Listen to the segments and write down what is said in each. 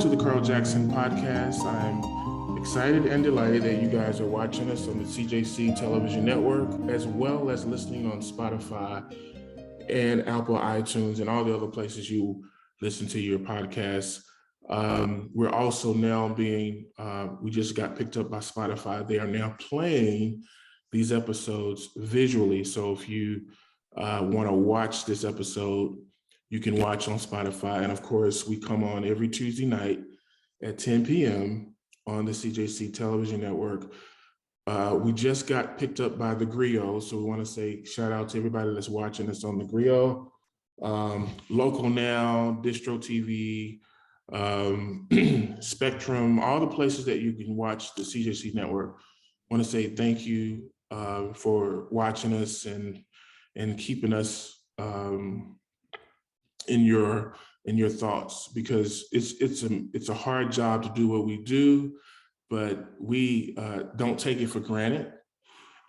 to the Carl Jackson podcast. I'm excited and delighted that you guys are watching us on the CJC Television Network, as well as listening on Spotify and Apple iTunes and all the other places you listen to your podcasts. We're also now we just got picked up by Spotify. They are now playing these episodes visually. So if you want to watch this episode, you can watch on Spotify. And of course, we come on every Tuesday night at 10 p.m. on the CJC Television Network. We just got picked up by theGrio. So we want to say shout out to everybody that's watching us on theGrio, Local Now, DistroTV, Spectrum, all the places that you can watch the CJC Network. I want to say thank you for watching us and keeping us in your thoughts, because it's a hard job to do what we do, but we don't take it for granted,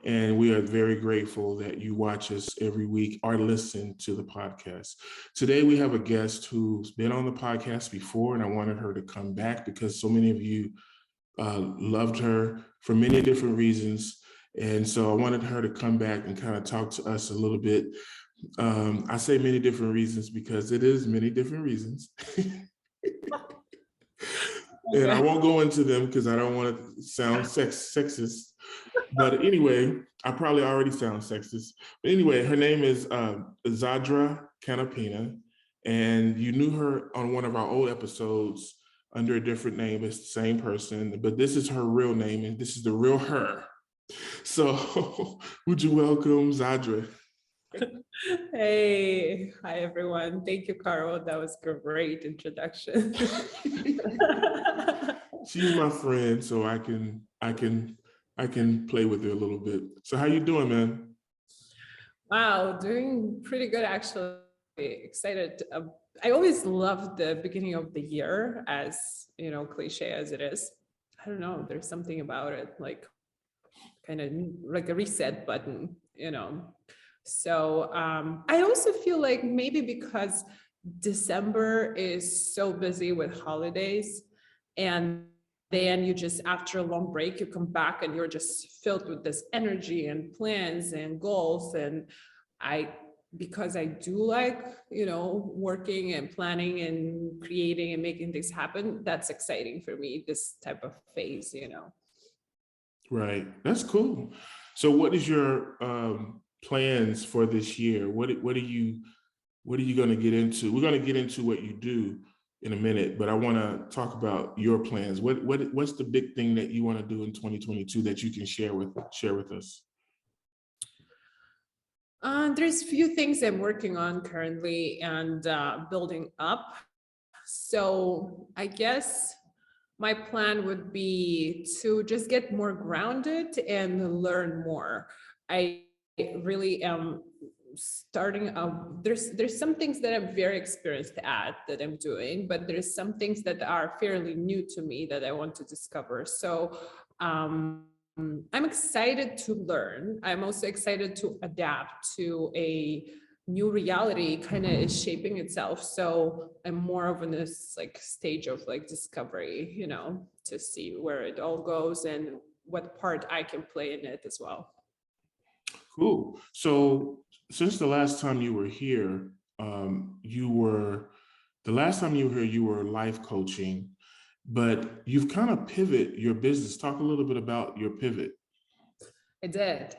and we are very grateful that you watch us every week or listen to the podcast. Today we have a guest who's been on the podcast before, and I wanted her to come back because so many of you loved her for many different reasons, and so I wanted her to come back and kind of talk to us a little bit. I say many different reasons because it is many different reasons. And I won't go into them because I don't want to sound sexist. But anyway, I probably already sound sexist. But anyway, her name is Zhadra Kanapina, and you knew her on one of our old episodes under a different name. It's the same person, but this is her real name, and this is the real her. So would you welcome Zhadra? Hey, hi everyone. Thank you, Carl. That was a great introduction. She's my friend, so I can play with her a little bit. So how you doing, man? Wow, doing pretty good actually. Excited. I always love the beginning of the year, as you know, cliche as it is. I don't know, there's something about it, like kind of like a reset button, you know. So I also feel like maybe because December is so busy with holidays, and then you just, after a long break, you come back and you're just filled with this energy and plans and goals. And because I do like, you know, working and planning and creating and making things happen, that's exciting for me, this type of phase, you know. Right, that's cool. So what is your plans for this year? What are you going to get into? We're going to get into what you do in a minute, but I want to talk about your plans. What's the big thing that you want to do in 2022 that you can share with us? There's a few things I'm working on currently and building up. So I guess my plan would be to just get more grounded and learn more. I really am starting there's some things that I'm very experienced at that I'm doing, but there's some things that are fairly new to me that I want to discover. So I'm excited to learn. I'm also excited to adapt to a new reality kind of is shaping itself. So I'm more of in this like stage of like discovery, you know, to see where it all goes and what part I can play in it as well. Cool. So since the last time you were here, you were life coaching, but you've kind of pivot your business. Talk a little bit about your pivot. I did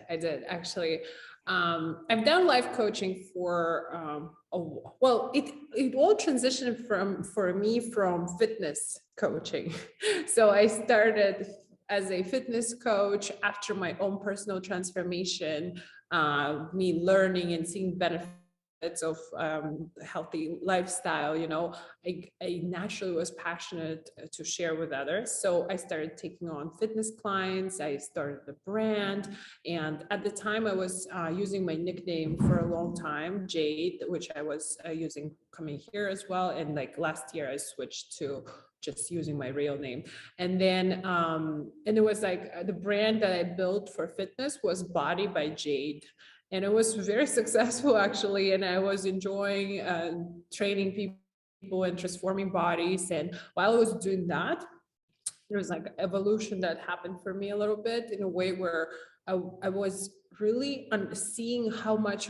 actually. I've done life coaching for it all transitioned for me from fitness coaching. So I started as a fitness coach after my own personal transformation, me learning and seeing benefits of healthy lifestyle. You know, I naturally was passionate to share with others. So I started taking on fitness clients. I started the brand. And at the time I was using my nickname for a long time, Jade, which I was using coming here as well. And like last year I switched to just using my real name. And then, and it was like the brand that I built for fitness was Body by Jade. And it was very successful actually. And I was enjoying training people people and transforming bodies. And while I was doing that, there was like evolution that happened for me a little bit in a way where I was really seeing how much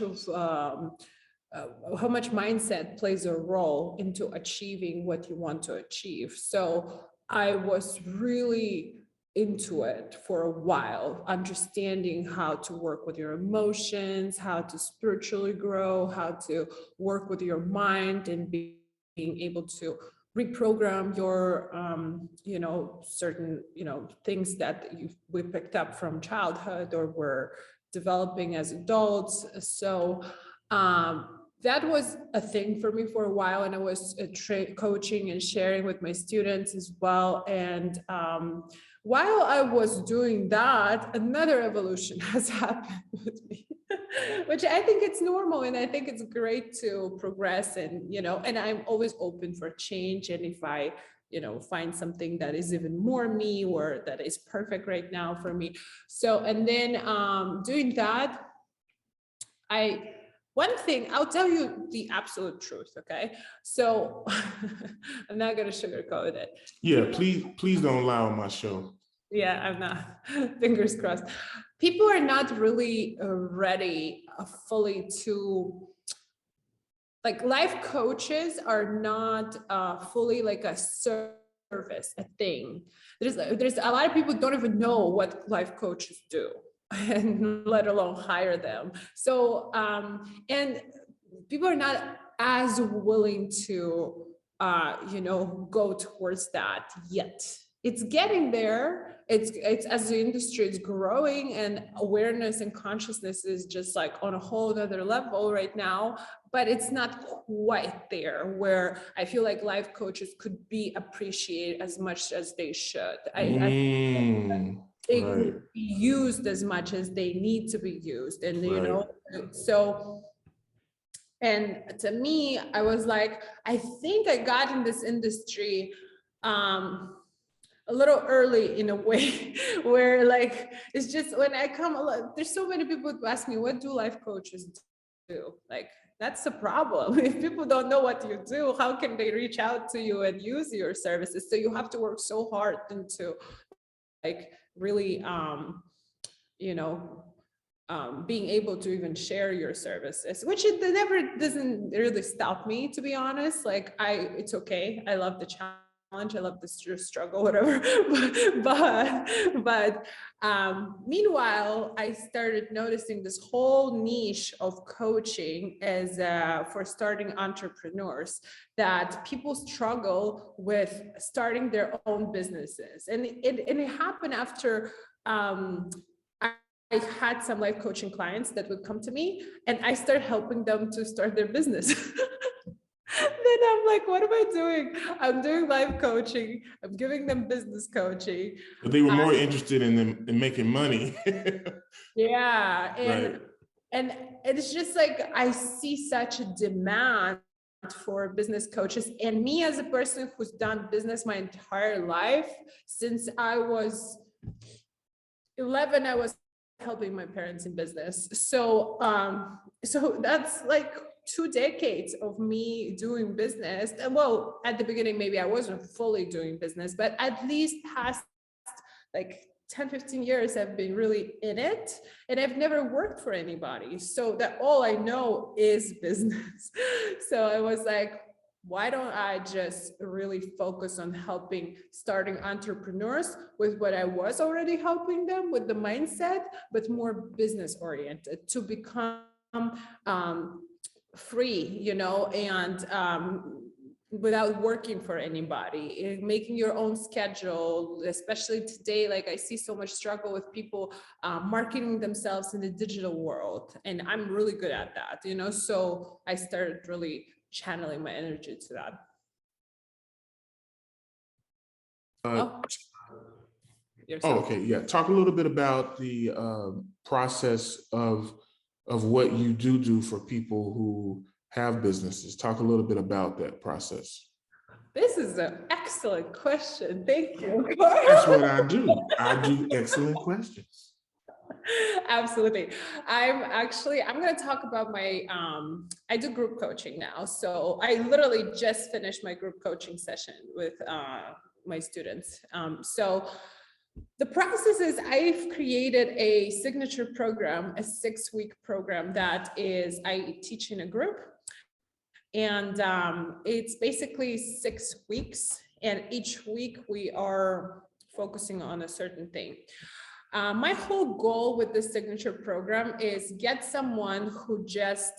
mindset plays a role into achieving what you want to achieve. So I was really into it for a while, understanding how to work with your emotions, how to spiritually grow, how to work with your mind, and being able to reprogram your certain things that we picked up from childhood or were developing as adults. So that was a thing for me for a while, and I was coaching and sharing with my students as well. And while I was doing that, another evolution has happened with me, which I think it's normal, and I think it's great to progress, and and I'm always open for change. And if I find something that is even more me, or that is perfect right now for me. So, and then doing that, one thing, I'll tell you the absolute truth, okay? So I'm not gonna sugarcoat it. Yeah, please don't lie on my show. Yeah, I'm not, fingers crossed. People are not really ready fully to, like, life coaches are not fully like a service, a thing. There's a lot of people don't even know what life coaches do, and let alone hire them. So and people are not as willing to go towards that yet. It's getting there. It's as the industry is growing, and awareness and consciousness is just like on a whole other level right now, but it's not quite there where I feel like life coaches could be appreciated as much as they should. They could be used as much as they need to be used. And so, and to me, I was like, I think I got in this industry a little early in a way where, like, it's just when I come, there's so many people who ask me, what do life coaches do? Like, that's the problem. If people don't know what you do, how can they reach out to you and use your services? So you have to work so hard into, like, really being able to even share your services, which it never doesn't really stop me, to be honest. Like, it's okay. I love the challenge. I love the struggle, whatever. but meanwhile, I started noticing this whole niche of coaching as for starting entrepreneurs, that people struggle with starting their own businesses. And it happened after I had some life coaching clients that would come to me, and I started helping them to start their business. Then I'm like, what am I doing? I'm doing life coaching. I'm giving them business coaching. But they were more interested in making money. Yeah. And it's just like, I see such a demand for business coaches. And me, as a person who's done business my entire life, since I was 11, I was helping my parents in business. So so that's like 2 decades of me doing business. And well, at the beginning, maybe I wasn't fully doing business, but at least past like 10, 15 years, I've been really in it, and I've never worked for anybody. So that all I know is business. So I was like, why don't I just really focus on helping starting entrepreneurs with what I was already helping them with the mindset, but more business oriented, to become free, and without working for anybody, making your own schedule. Especially today, like, I see so much struggle with people marketing themselves in the digital world, and I'm really good at that, so I started really channeling my energy to that. Okay, yeah. Talk a little bit about the process of what you do for people who have businesses. Talk a little bit about that process. This is an excellent question. Thank you. That's what I do. I do excellent questions. Absolutely. I'm going to talk about my, I do group coaching now. So I literally just finished my group coaching session with my students. So the process is I've created a signature program, a 6-week program that is, I teach in a group, and it's basically 6 weeks. And each week we are focusing on a certain thing. My whole goal with this signature program is get someone who just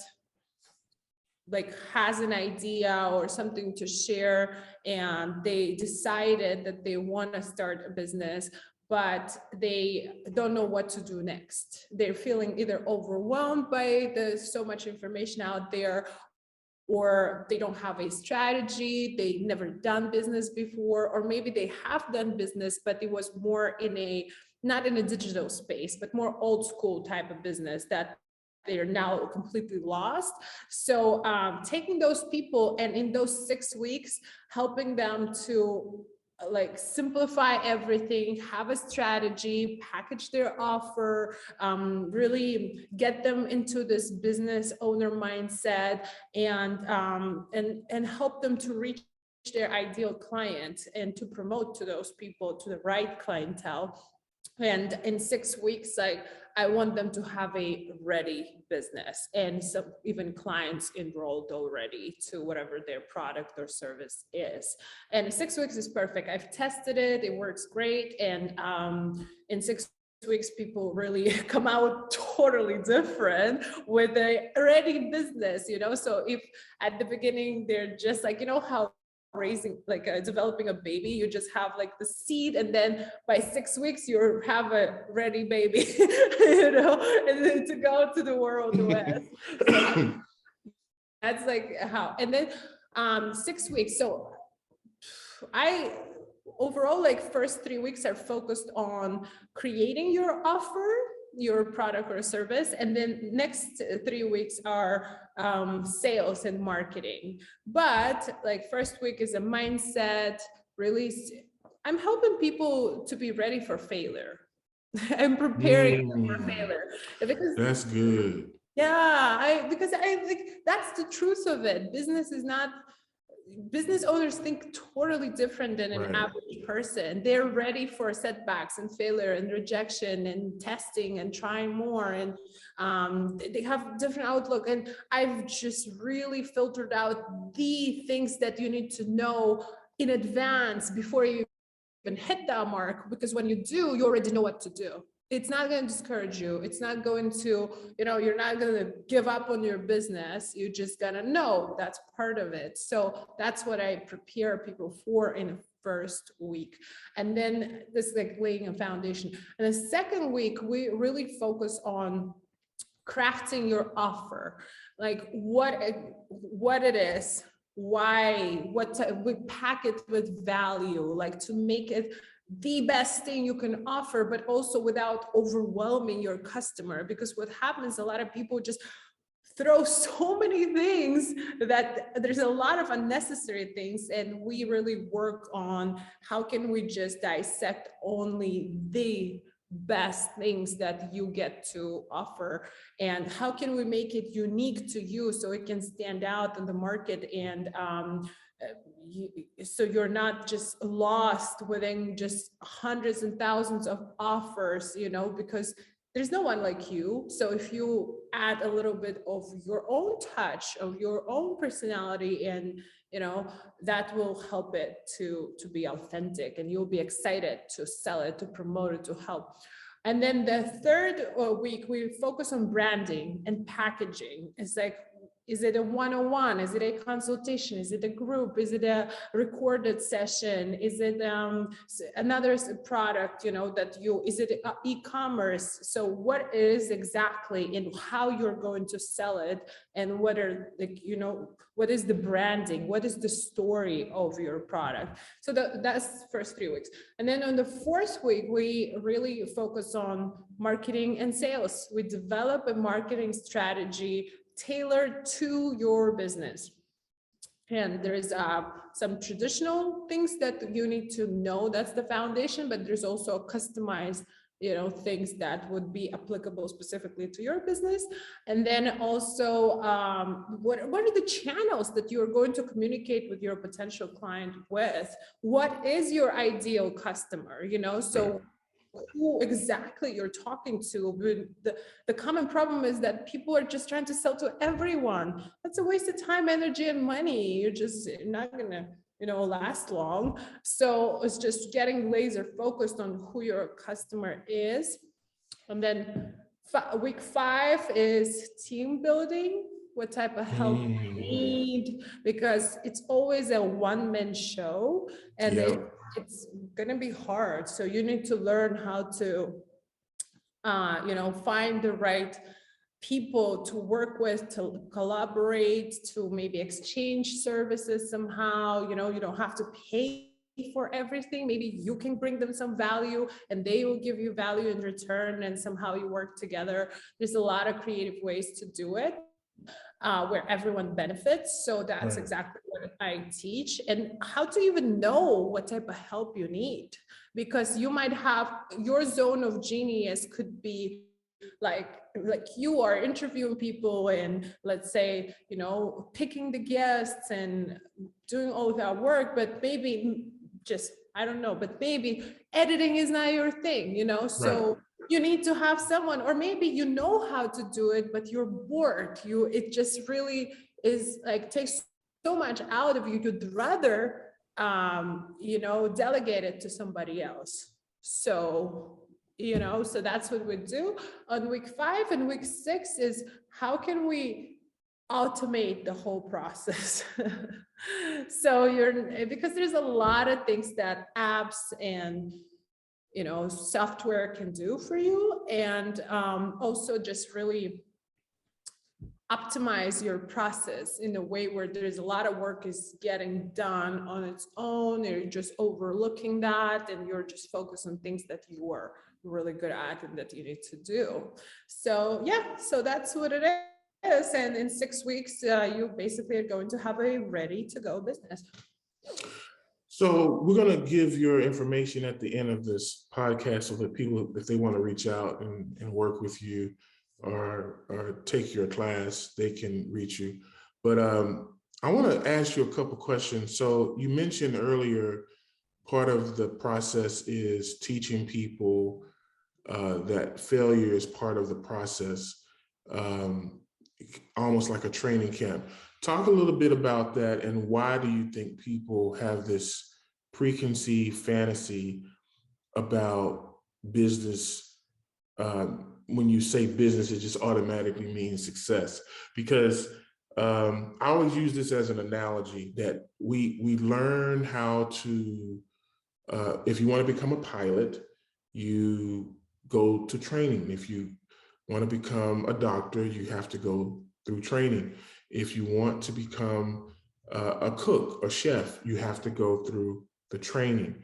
like has an idea or something to share, and they decided that they want to start a business, but they don't know what to do next. They're feeling either overwhelmed by the so much information out there, or they don't have a strategy, they never done business before, or maybe they have done business, but it was more in a, not in a digital space, but more old school type of business that they are now completely lost. So taking those people and in those 6 weeks, helping them to like simplify everything, have a strategy, package their offer, really get them into this business owner mindset, and help them to reach their ideal client and to promote to those people, to the right clientele. And in 6 weeks, I want them to have a ready business, and some even clients enrolled already to whatever their product or service is. And 6 weeks is perfect. I've tested it, it works great. And in 6 weeks, people really come out totally different with a ready business, you know? So if at the beginning, they're just like, you know, how raising like developing a baby, you just have like the seed, and then by 6 weeks you have a ready baby, you know, and then to go to the world with. So that's like how. And then 6 weeks, so I overall, like first 3 weeks are focused on creating your offer, your product or service, and then next 3 weeks are sales and marketing. But like first week is a mindset release. I'm helping people to be ready for failure. I'm preparing them for failure, because that's good. Yeah, because I like that's the truth of it. Business is not. Business owners think totally different than an average person. They're ready for setbacks and failure and rejection and testing and trying more, and they have different outlook. And I've just really filtered out the things that you need to know in advance before you even hit that mark, because when you do, you already know what to do. It's not going to discourage you. It's not going to, you know, you're not going to give up on your business. You're just going to know that's part of it. So that's what I prepare people for in the first week. And then this is like laying a foundation. And the second week, we really focus on crafting your offer, like what it is, why, we pack it with value, like to make it the best thing you can offer, but also without overwhelming your customer. Because what happens, a lot of people just throw so many things that there's a lot of unnecessary things. And we really work on how can we just dissect only the best things that you get to offer, and how can we make it unique to you so it can stand out in the market, and so you're not just lost within just hundreds and thousands of offers, you know, because there's no one like you. So if you add a little bit of your own touch, of your own personality, and you know, that will help it to be authentic, and you'll be excited to sell it, to promote it, to help. And then the third week, we focus on branding and packaging. It's like, is it a one-on-one? Is it a consultation? Is it a group? Is it a recorded session? Is it another product, you know, that you, is it e-commerce? So what is exactly and how you're going to sell it, and what are, like, you know, what is the branding? What is the story of your product? So that's first 3 weeks. And then on the fourth week, we really focus on marketing and sales. We develop a marketing strategy tailored to your business. And there's some traditional things that you need to know, that's the foundation, but there's also a customized things that would be applicable specifically to your business. And then also, what are the channels that you're going to communicate with your potential client with? What is your ideal customer? So who exactly you're talking to. The common problem is that people are just trying to sell to everyone. That's a waste of time, energy, and money. You're just not gonna last long. So it's just getting laser focused on who your customer is. And then week 5 is team building. What type of help you need, because it's always a one-man show, and it's gonna be hard. So you need to learn how to find the right people to work with, to collaborate, to maybe exchange services somehow. You don't have to pay for everything. Maybe you can bring them some value and they will give you value in return, and somehow you work together. There's a lot of creative ways to do it, where everyone benefits. So that's exactly what I teach, and how to even know what type of help you need, because you might have your zone of genius could be like you are interviewing people and, let's say, picking the guests and doing all that work, but maybe I don't know, but maybe editing is not your thing, so you need to have someone, or maybe you know how to do it, but you're bored. It just really is like takes so much out of you. You'd rather, delegate it to somebody else. So, so that's what we do on week 5. And week 6 is how can we automate the whole process? So because there's a lot of things that apps and software can do for you, and also just really optimize your process in a way where there's a lot of work is getting done on its own. You're just overlooking that, and you're just focused on things that you are really good at and that you need to do. So so that's what it is. And in 6 weeks, you basically are going to have a ready to go business. So we're going to give your information at the end of this podcast so that people, if they want to reach out and work with you or take your class, they can reach you. But I want to ask you a couple questions. So you mentioned earlier, part of the process is teaching people that failure is part of the process, almost like a training camp. Talk a little bit about that, and why do you think people have this preconceived fantasy about business? When you say business, it just automatically means success. Because I always use this as an analogy that we learn how to, if you want to become a pilot, you go to training. If you want to become a doctor, you have to go through training. If you want to become a cook or chef, you have to go through the training.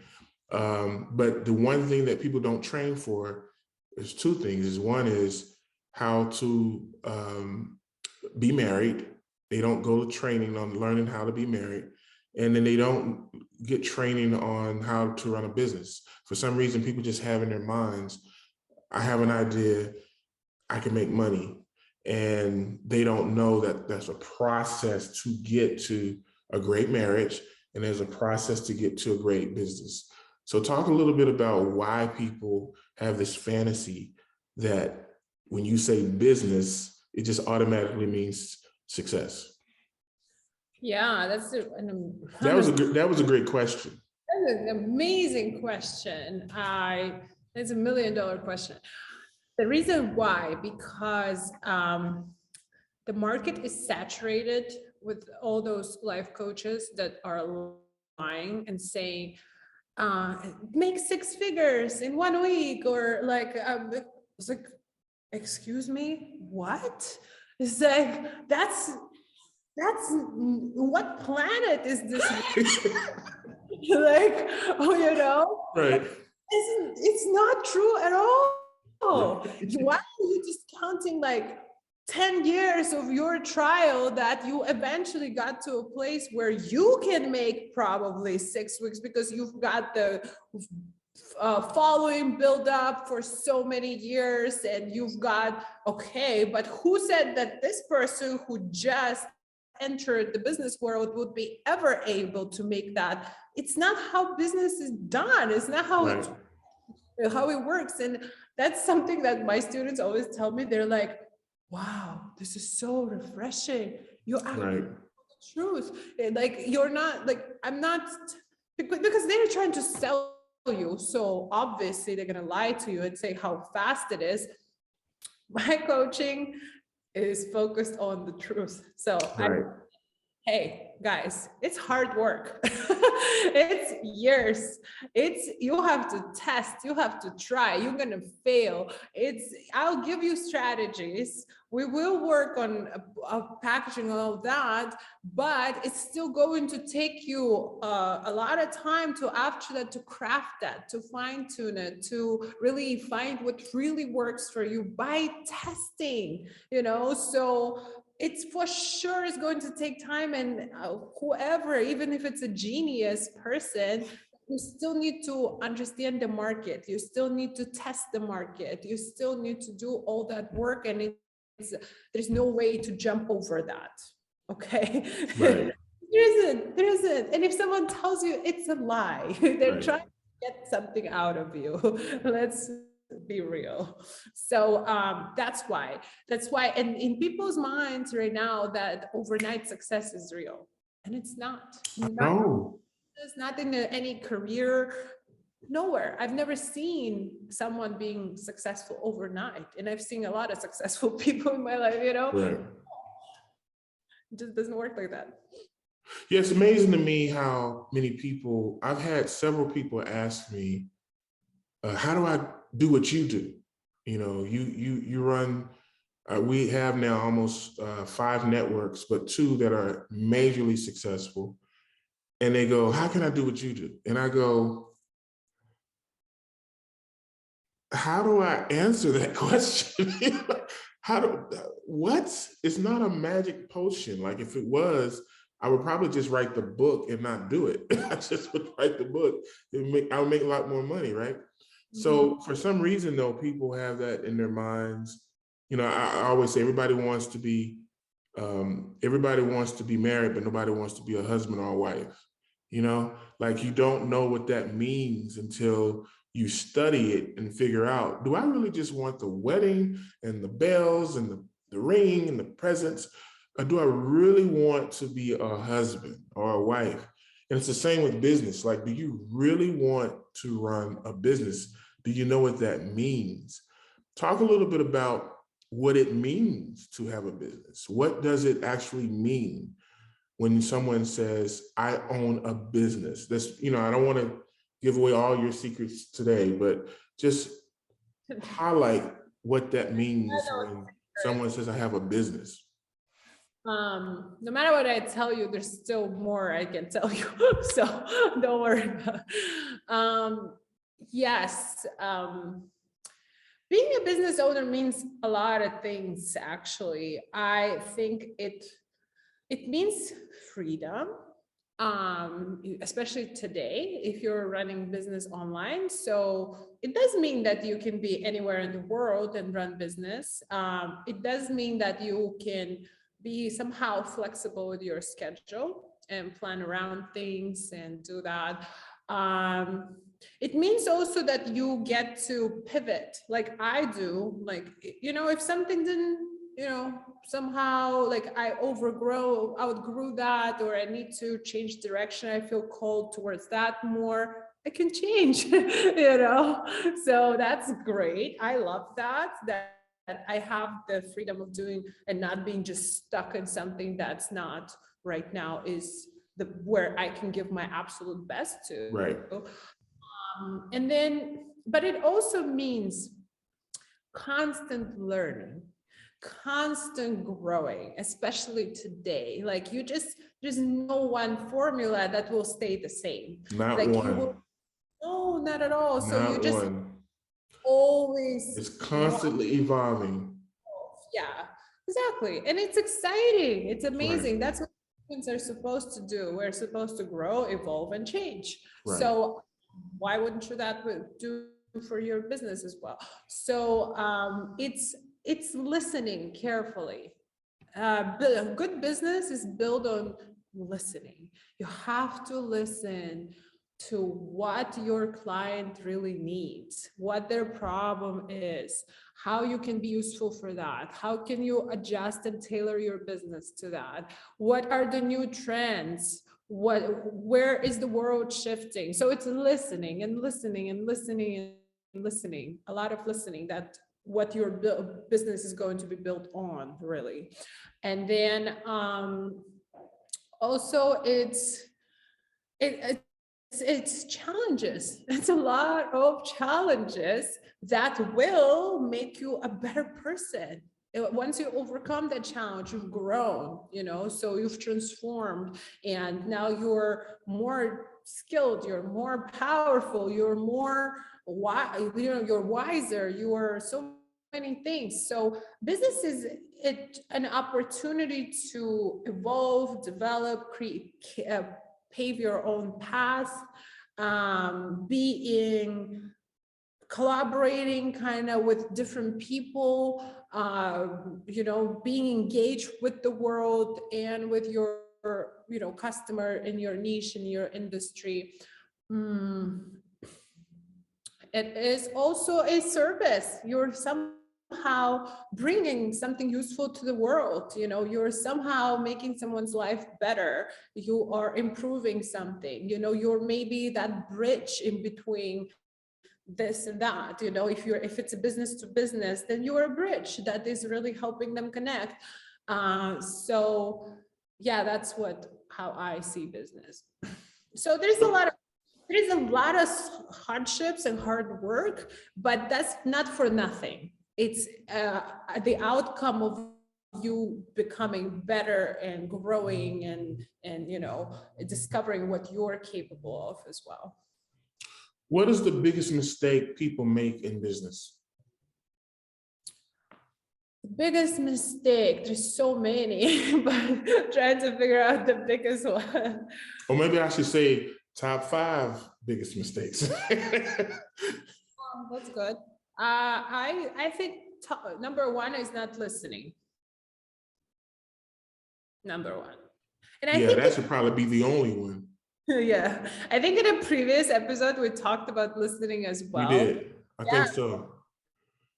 But the one thing that people don't train for is 2 things. One is how to be married. They don't go to training on learning how to be married. And then they don't get training on how to run a business. For some reason, people just have in their minds, I have an idea, I can make money. And they don't know that there's a process to get to a great marriage, and there's a process to get to a great business. So talk a little bit about why people have this fantasy that when you say business, it just automatically means success. Yeah, that was a great question. That's an amazing question. It's $1 million question. The reason why, because the market is saturated with all those life coaches that are lying and saying, make 6 figures in 1 week, or like, it's like, excuse me, what? It's like, that's what planet is this? Like, right. It's not true at all. Why are you just counting like 10 years of your trial that you eventually got to a place where you can make probably 6 weeks because you've got the following build up for so many years, and you've got, okay, but who said that this person who just entered the business world would be ever able to make that? It's not how business is done. It's not how Right. how it works. And that's something that my students always tell me. They're like, wow, this is so refreshing. You actually Right. know the truth. And like, you're not like, I'm not, because they're trying to sell you. So obviously they're going to lie to you and say how fast it is. My coaching is focused on the truth. So Right. hey guys, it's hard work. It's years. You have to test, you have to try, you're gonna fail. I'll give you strategies. We will work on packaging all of that, but it's still going to take you a lot of time to, after that, to craft that, to fine tune it, to really find what really works for you by testing, so it's for sure is going to take time. And whoever, even if it's a genius person, you still need to understand the market. You still need to test the market. You still need to do all that work. And there's no way to jump over that. Okay. Right. There isn't. And if someone tells you, it's a lie. They're Right. trying to get something out of you. Let's be real. So that's why, and in people's minds right now, that overnight success is real, and it's not. No. It's not in any career, nowhere. I've never seen someone being successful overnight, and I've seen a lot of successful people in my life, Right. It just doesn't work like that. Yeah, it's amazing to me how many people, I've had several people ask me, how do I do what you do? You run, we have now almost 5 networks, but 2 that are majorly successful. And they go, how can I do what you do? And I go, how do I answer that question? What? It's not a magic potion. Like, if it was, I would probably just write the book and not do it. I just would write the book. I would make a lot more money, right? So for some reason, though, people have that in their minds. I always say everybody wants to be married, but nobody wants to be a husband or a wife. Like, you don't know what that means until you study it and figure out, do I really just want the wedding and the bells and the ring and the presents? Or do I really want to be a husband or a wife? And it's the same with business. Like, do you really want to run a business? Do you know what that means? Talk a little bit about what it means to have a business. What does it actually mean when someone says, I own a business? That's, I don't want to give away all your secrets today, but just highlight what that means when someone says, I have a business. No matter what I tell you, there's still more I can tell you. So don't worry about yes. Being a business owner means a lot of things, actually. I think it means freedom, especially today, if you're running business online. So it does mean that you can be anywhere in the world and run business. It does mean that you can be somehow flexible with your schedule and plan around things and do that. It means also that you get to pivot, like I do. Like, if something didn't, somehow, like, I outgrew that, or I need to change direction, I feel called towards that more, I can change, so that's great. I love that I have the freedom of doing and not being just stuck in something that's not right now is where I can give my absolute best to. Right. And then, but it also means constant learning, constant growing, especially today. Like, there's no one formula that will stay the same. Not like one. No, not at all. So not you just one. Always. It's constantly evolving. Yeah, exactly. And it's exciting. It's amazing. Right. That's what humans are supposed to do. We're supposed to grow, evolve, and change. Right. So why wouldn't you that do for your business as well? So it's listening carefully. Good business is built on listening. You have to listen to what your client really needs, what their problem is, how you can be useful for that, how can you adjust and tailor your business to that, what are the new trends, where is the world shifting. So it's listening and listening and listening and listening, a lot of listening, that what your business is going to be built on, really. And then also it's challenges. It's a lot of challenges that will make you a better person. Once you overcome that challenge, you've grown, so you've transformed, and now you're more skilled, you're more powerful, you're more you're wiser, you are so many things. So business is an opportunity to evolve, develop, create, pave your own path, collaborating kind of with different people, being engaged with the world and with your, customer in your niche, in your industry. It is also a service. You're somehow bringing something useful to the world. You're somehow making someone's life better. You are improving something. You're maybe that bridge in between this and that. If it's a business to business, then you're a bridge that is really helping them connect. So yeah, that's how I see business. So there's a lot of hardships and hard work, but that's not for nothing. It's the outcome of you becoming better and growing and discovering what you're capable of as well. What is the biggest mistake people make in business? The biggest mistake, there's so many, but trying to figure out the biggest one. Or maybe I should say top 5 biggest mistakes. That's good. I think number 1 is not listening. Number 1. And I think that should probably be the only one. Yeah, I think in a previous episode we talked about listening as well. We did. I think so.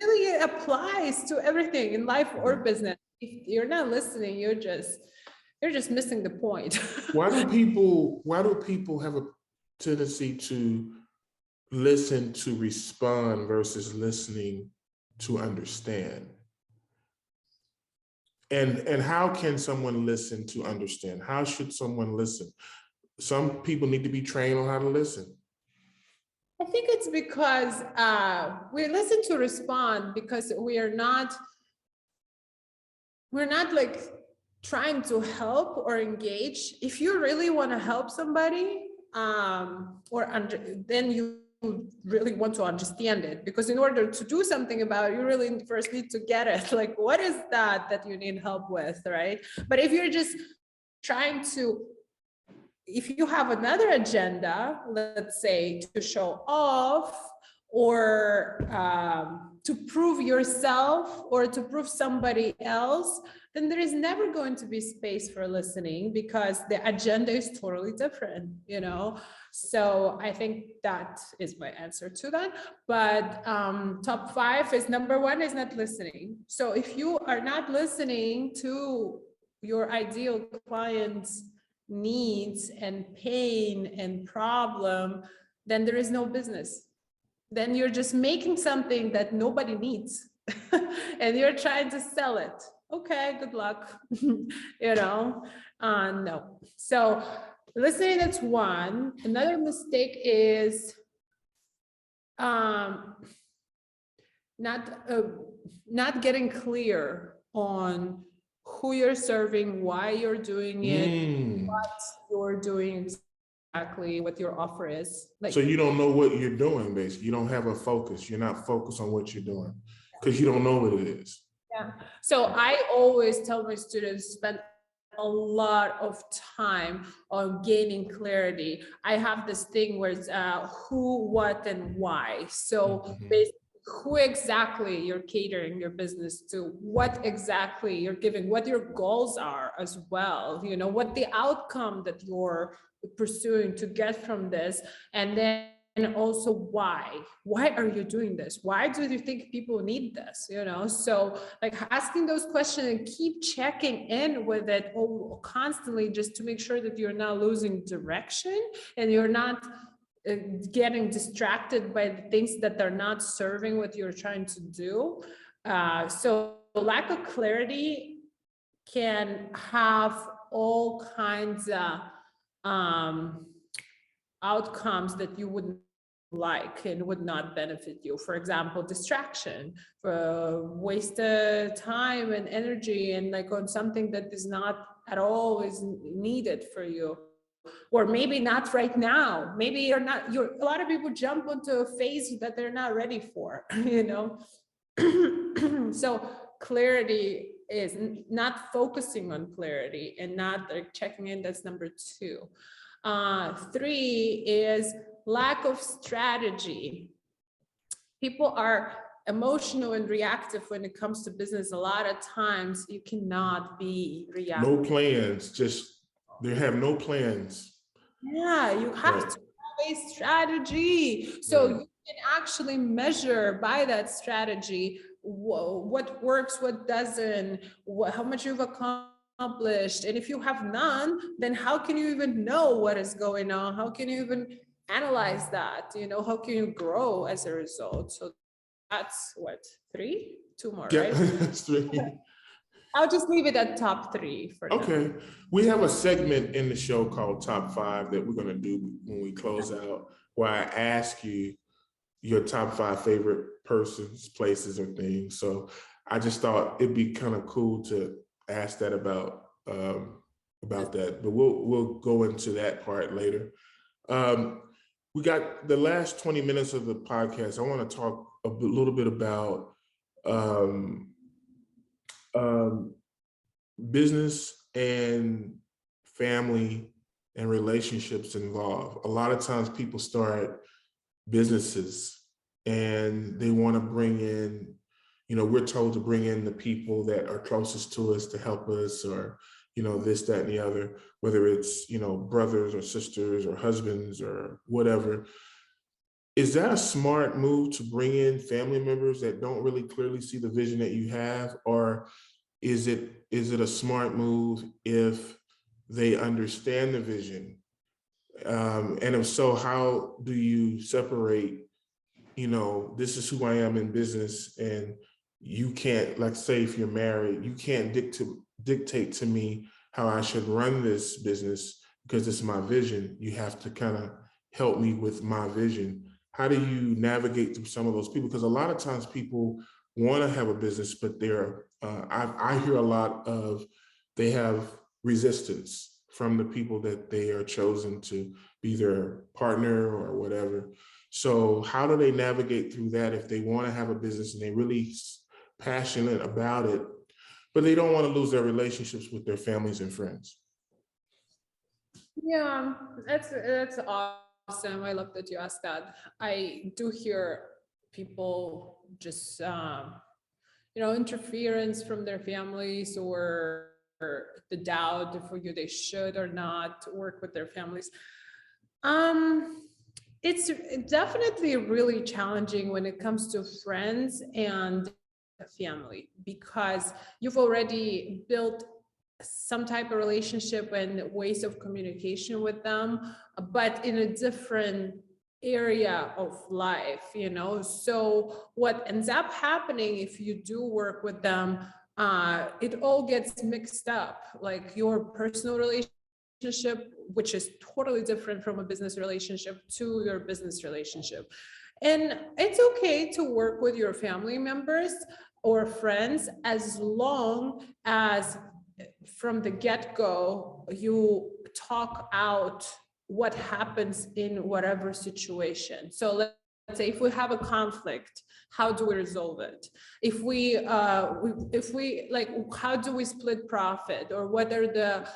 Really, it applies to everything in life or business. If you're not listening, you're just missing the point. Why do people have a tendency to listen to respond versus listening to understand? And how can someone listen to understand? How should someone listen? Some people need to be trained on how to listen. I think it's because we listen to respond because we're not like trying to help or engage. If you really want to help somebody, then you really want to understand it, because in order to do something about it, you really first need to get it. Like, what is that you need help with, right? But if you're just trying to, if you have another agenda, let's say to show off or to prove yourself or to prove somebody else, then there is never going to be space for listening because the agenda is totally different, So I think that is my answer to that. But top 5 is number 1 is not listening. So if you are not listening to your ideal client's needs and pain and problem, then there is no business. Then you're just making something that nobody needs and you're trying to sell it. Okay, good luck. No. So listening, that's one. Another mistake is not getting clear on who you're serving, why you're doing it, what you're doing exactly, what your offer is. So you don't know what you're doing, basically. You don't have a focus. You're not focused on what you're doing because you don't know what it is. Yeah. So I always tell my students, spend a lot of time on gaining clarity. I have this thing where it's who, what, and why. So basically, who exactly you're catering your business to, what exactly you're giving, what your goals are as well, you know, what the outcome that you're pursuing to get from this, and then also why are you doing this? Why do you think people need this? You know, so like asking those questions and keep checking in with it constantly, just to make sure that you're not losing direction and you're not getting distracted by the things that are not serving what you're trying to do. So lack of clarity can have all kinds of outcomes that you wouldn't like and would not benefit you. For example, distraction, wasted time and energy, and like on something that is not at all is needed for you. Or maybe not right now. Maybe you're not, a lot of people jump onto a phase that they're not ready for, you know? So clarity is not focusing on clarity and not like checking in. That's number 2. 3 is lack of strategy. People are emotional and reactive when it comes to business. A lot of times you cannot be reactive. No plans, just they have no plans. Yeah, you have to have a strategy. So you can actually measure by that strategy what works, what doesn't, how much you've accomplished. And if you have none, then how can you even know what is going on? How can you even analyze that? You know, how can you grow as a result? So that's what, 3? 2 more, right? That's 3. I'll just leave it at top 3 for now. Okay. We have a segment in the show called Top 5 that we're going to do when we close out, where I ask you your top 5 favorite persons, places, or things. So I just thought it'd be kind of cool to ask that about that, but we'll go into that part later. We got the last 20 minutes of the podcast. I want to talk a little bit about business and family and relationships involved. A lot of times people start businesses and they want to bring in, you know, we're told to bring in the people that are closest to us to help us, or, you know, this, that, and the other, whether it's, you know, brothers or sisters or husbands or whatever. Is that a smart move to bring in family members that don't really clearly see the vision that you have? Or is it a smart move if they understand the vision? And if so, how do you separate, you know, this is who I am in business, and you can't, like, say if you're married, you can't dictate to me how I should run this business because it's my vision. You have to kind of help me with my vision. How do you navigate through some of those people? Because a lot of times people want to have a business, but they're, I hear a lot of, they have resistance from the people that they are chosen to be their partner or whatever. So how do they navigate through that if they want to have a business and they're really passionate about it, but they don't want to lose their relationships with their families and friends? Yeah, that's awesome. I love that you asked that. I do hear people just, you know, interference from their families, or the doubt if they should or not work with their families. It's definitely really challenging when it comes to friends and family, because you've already built some type of relationship and ways of communication with them, but in a different area of life, you know. So what ends up happening if you do work with them, it all gets mixed up, like your personal relationship, which is totally different from a business relationship, to your business relationship. And it's okay to work with your family members or friends as long as from the get-go you talk out what happens in whatever situation. So say if we have a conflict, how do we resolve it? If we like, how do we split profit, or what are the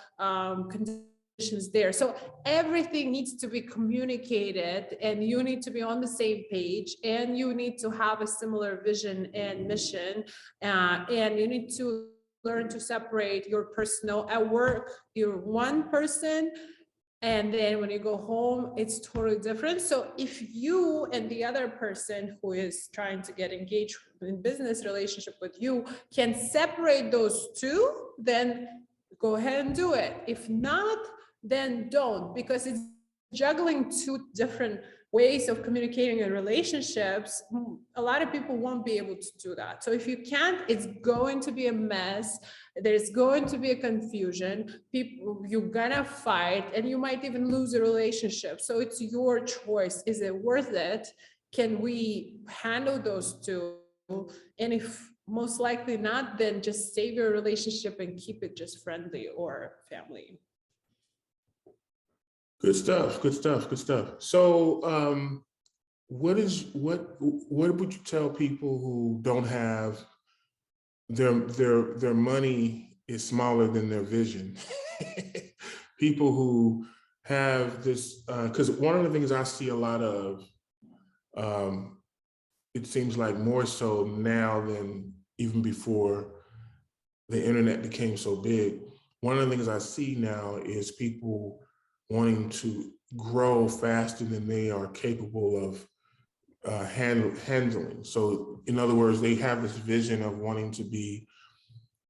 conditions there? So everything needs to be communicated, and you need to be on the same page, and you need to have a similar vision and mission, and you need to learn to separate your personal. At work, you're one person, and then when you go home, it's totally different. So if you and the other person who is trying to get engaged in business relationship with you can separate those two, then go ahead and do it. If not, then don't, because it's juggling two different ways of communicating in relationships. A lot of people won't be able to do that. So if you can't, it's going to be a mess. There's going to be a confusion. People, you're gonna fight, and you might even lose a relationship. So it's your choice. Is it worth it? Can we handle those two? And if most likely not, then just save your relationship and keep it just friendly or family. Good stuff. Good stuff. Good stuff. So, what would you tell people who don't have their money is smaller than their vision? People who have this, because one of the things I see a lot of, it seems like more so now than even before the internet became so big. One of the things I see now is people wanting to grow faster than they are capable of handling. So in other words, they have this vision of wanting to be,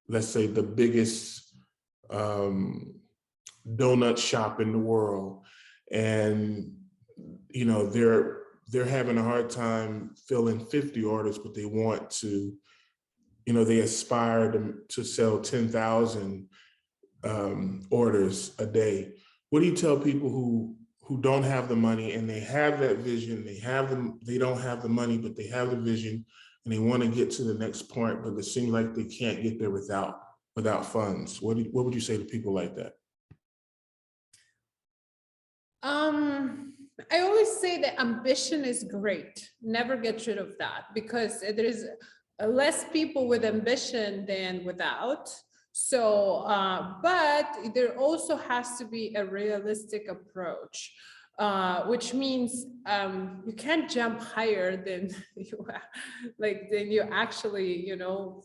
let's say, the biggest donut shop in the world. And, you know, they're having a hard time filling 50 orders, but they want to, you know, they aspire to sell 10,000 orders a day. What do you tell people who don't have the money and they have that vision, they don't have the money, but they have the vision and they want to get to the next point, but it seems like they can't get there without funds? What would you say to people like that? I always say that ambition is great. Never get rid of that, because there is less people with ambition than without. So, but there also has to be a realistic approach, which means you can't jump higher than you actually, you know,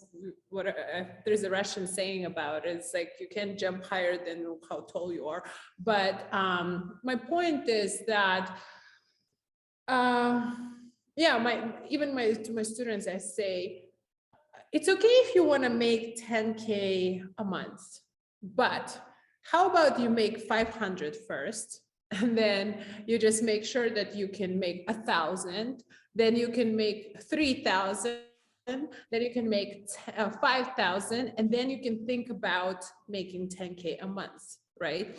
what there's a Russian saying about it. It's like you can't jump higher than how tall you are. But my point is that, to my students, I say, it's okay if you want to make 10K a month, but how about you make 500 first, and then you just make sure that you can make 1,000, then you can make 3,000, then you can make 5,000, and then you can think about making 10K a month, right?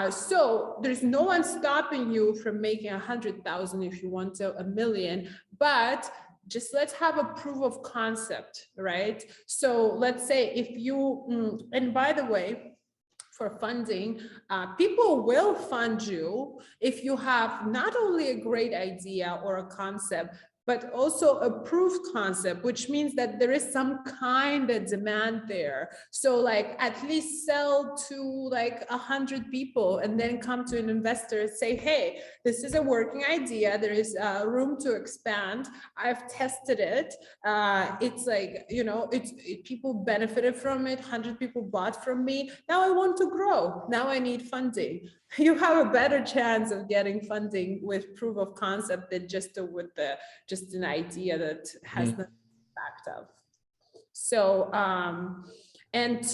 So there's no one stopping you from making 100,000 if you want to 1 million, but just let's have a proof of concept, right? So let's say if you, and by the way, for funding, people will fund you if you have not only a great idea or a concept, but also a proof concept, which means that there is some kind of demand there. So like at least sell to like 100 people and then come to an investor and say, hey, this is a working idea. There is room to expand. I've tested it. It's like, you know, people benefited from it. 100 people bought from me. Now I want to grow. Now I need funding. You have a better chance of getting funding with proof of concept than just an idea that has the fact of. So, and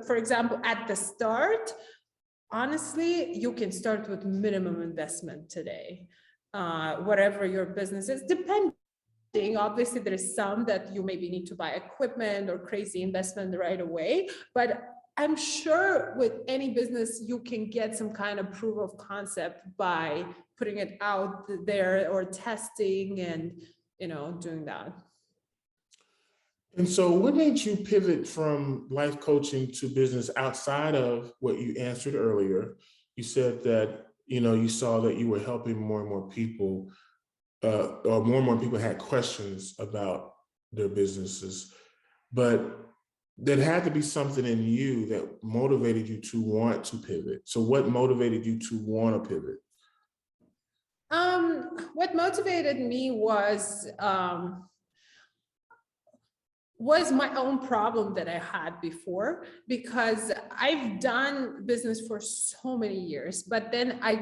for example, at the start, honestly, you can start with minimum investment today, whatever your business is, depending. Obviously, there's some that you maybe need to buy equipment or crazy investment right away, but I'm sure with any business, you can get some kind of proof of concept by putting it out there or testing and, you know, doing that. And so what made you pivot from life coaching to business outside of what you answered earlier? You said that, you know, you saw that you were helping more and more people. or more and more people had questions about their businesses, but there had to be something in you that motivated you to want to pivot. So what motivated you to want to pivot? What motivated me was my own problem that I had before, because I've done business for so many years, but then I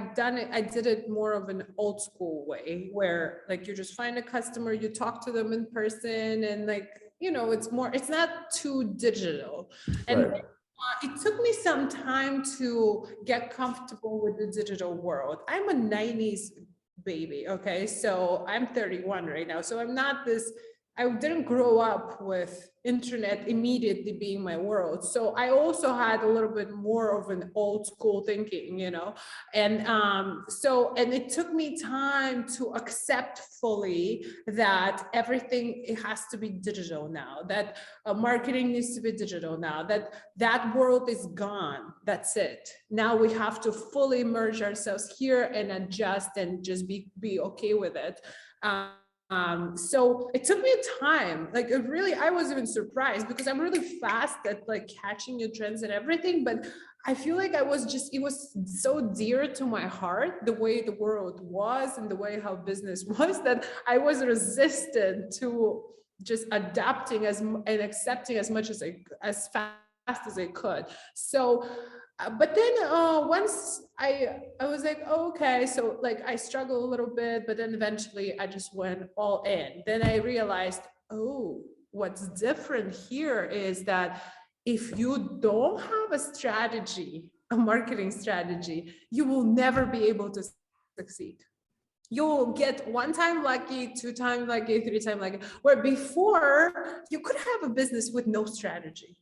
did it more of an old school way, where like you just find a customer, you talk to them in person, and like, you know, it's not too digital. And Right. it took me some time to get comfortable with the digital world. I'm a 90s baby, okay? So I'm 31 right now. So I didn't grow up with internet immediately being my world. So I also had a little bit more of an old school thinking, you know? And and it took me time to accept fully that everything, it has to be digital now, that marketing needs to be digital now, that world is gone. That's it. Now we have to fully immerse ourselves here and adjust and just be okay with it. So it took me time, like I was even surprised, because I'm really fast at like catching new trends and everything, but I feel like it was so dear to my heart, the way the world was and the way how business was, that I was resistant to just adapting and accepting as much as fast as I could. So but then once I was like, oh, okay, so like I struggled a little bit, but then eventually I just went all in. Then I realized, oh, what's different here is that if you don't have a strategy, a marketing strategy, you will never be able to succeed. You'll get one time lucky, two times lucky, three times lucky, where before you could have a business with no strategy.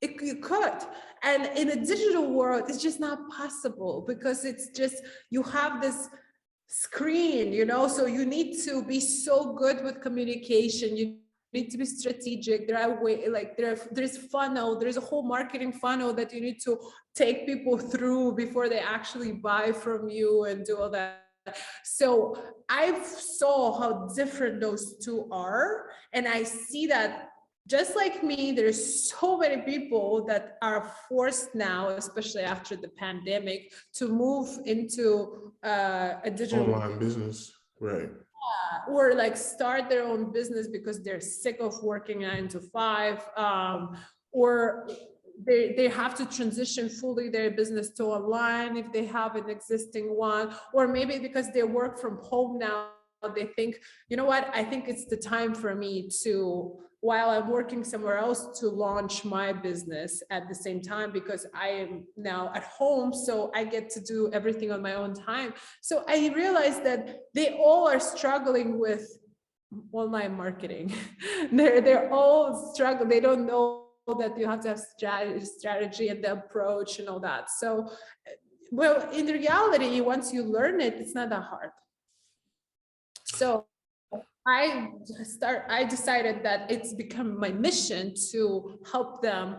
You could. And in a digital world, it's just not possible, because it's just, you have this screen, you know, so you need to be so good with communication. You need to be strategic. There's funnel, there's a whole marketing funnel that you need to take people through before they actually buy from you and do all that. So I saw how different those two are. And I see that just like me, there's so many people that are forced now, especially after the pandemic, to move into a digital Online business, right? or like start their own business because they're sick of working 9 to 5, or they have to transition fully their business to online if they have an existing one, or maybe because they work from home now, they think, you know what, I think it's the time for me to, while I'm working somewhere else, to launch my business at the same time, because I am now at home, so I get to do everything on my own time. So I realized that they all are struggling with online marketing. They're all struggling. They don't know that you have to have strategy and the approach and all that. So, well, in reality, once you learn it, it's not that hard. So I decided that it's become my mission to help them.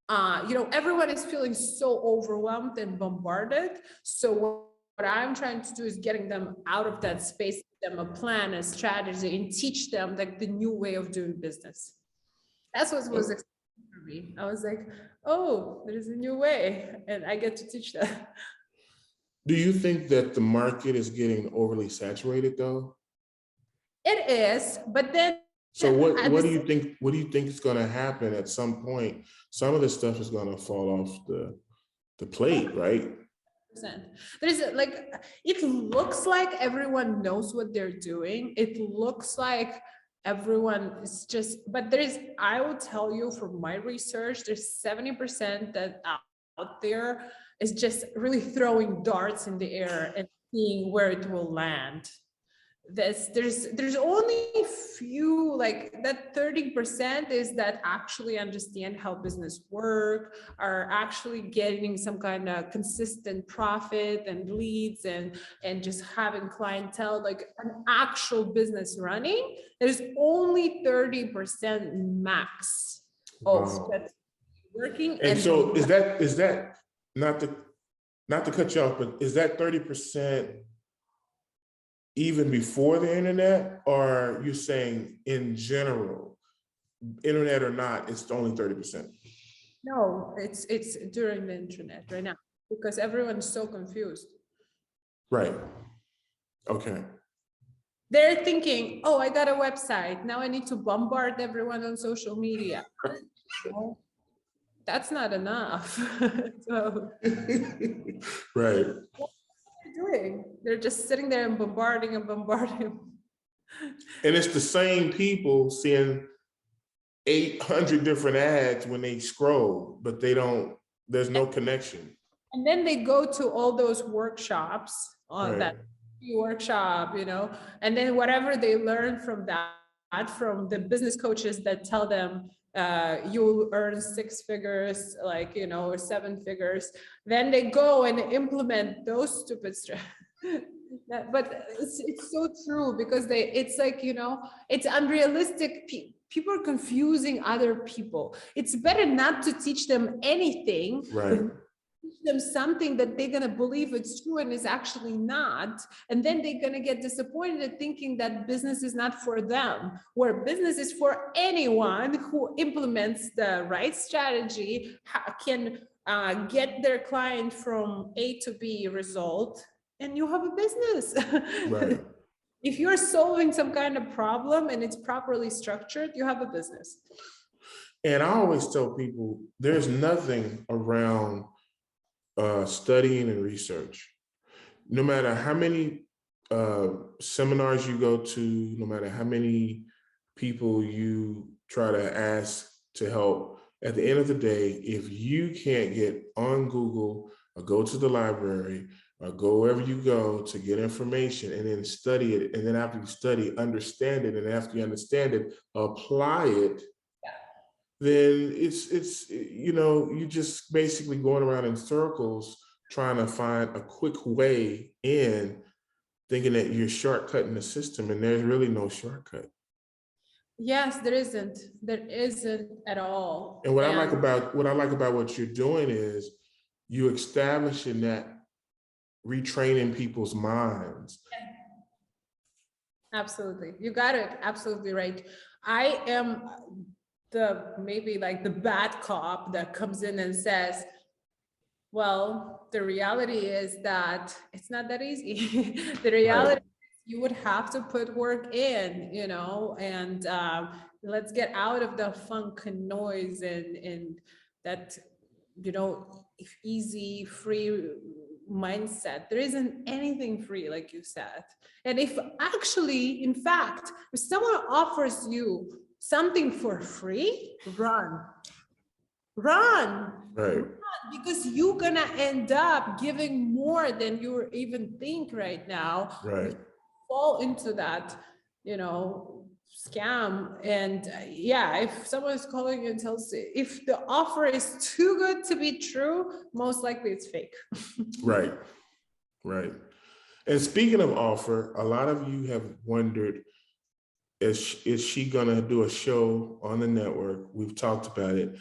You know, everyone is feeling so overwhelmed and bombarded. So what I'm trying to do is getting them out of that space, give them a plan, a strategy, and teach them like the new way of doing business. That's what was exciting for me. I was like, oh, there's a new way, and I get to teach them. Do you think that the market is getting overly saturated though? It is, but then. So what do you think? What do you think is going to happen at some point? Some of this stuff is going to fall off the plate, right? There's like, it looks like everyone knows what they're doing. It looks like everyone is just, but I will tell you from my research, there's 70% that out there is just really throwing darts in the air and seeing where it will land. There's only few, like that 30% is that actually understand how business work, are actually getting some kind of consistent profit and leads and just having clientele, like an actual business running. There's only 30% max of that working. And so is that not to cut you off, but is that 30% even before the internet, or you're saying in general, internet or not, it's only 30%? No, it's during the internet right now, because everyone's so confused. Right. Okay. They're thinking, oh, I got a website. Now I need to bombard everyone on social media. No, that's not enough. So Right. what are they doing? They're just sitting there and bombarding and bombarding. And it's the same people seeing 800 different ads when they scroll, but there's no connection. And then they go to all those workshops on Right. that workshop, and then whatever they learn from that, from the business coaches that tell them you'll earn 6 figures, or 7 figures, then they go and implement those stupid but it's so true, because it's like, it's unrealistic. People are confusing other people. It's better not to teach them anything. Right. Teach them something that they're going to believe it's true and is actually not, and then they're going to get disappointed thinking that business is not for them, where business is for anyone who implements the right strategy, can get their client from A to B result, and you have a business. Right. If you're solving some kind of problem and it's properly structured, you have a business. And I always tell people, there's nothing around studying and research. No matter how many seminars you go to, no matter how many people you try to ask to help, at the end of the day, if you can't get on Google or go to the library or go wherever you go to get information and then study it, and then after you study, understand it, and after you understand it, apply it, then it's you're just basically going around in circles trying to find a quick way in, thinking that you're shortcutting the system, and there's really no shortcut. Yes, there isn't at all. And what I like about what you're doing is you establishing that retraining people's minds. Absolutely, you got it absolutely right. I am maybe like the bad cop that comes in and says, well, the reality is that it's not that easy. The reality is you would have to put work in, and let's get out of the funk and noise and that, easy, free mindset. There isn't anything free, like you said. And if actually, in fact, if someone offers you something for free, run. Right. Because you're gonna end up giving more than you even think right now. Right. You fall into that, scam. And if someone is calling you and tells you, if the offer is too good to be true, most likely it's fake. Right. And speaking of offer, a lot of you have wondered, is she gonna do a show on the network? We've talked about it.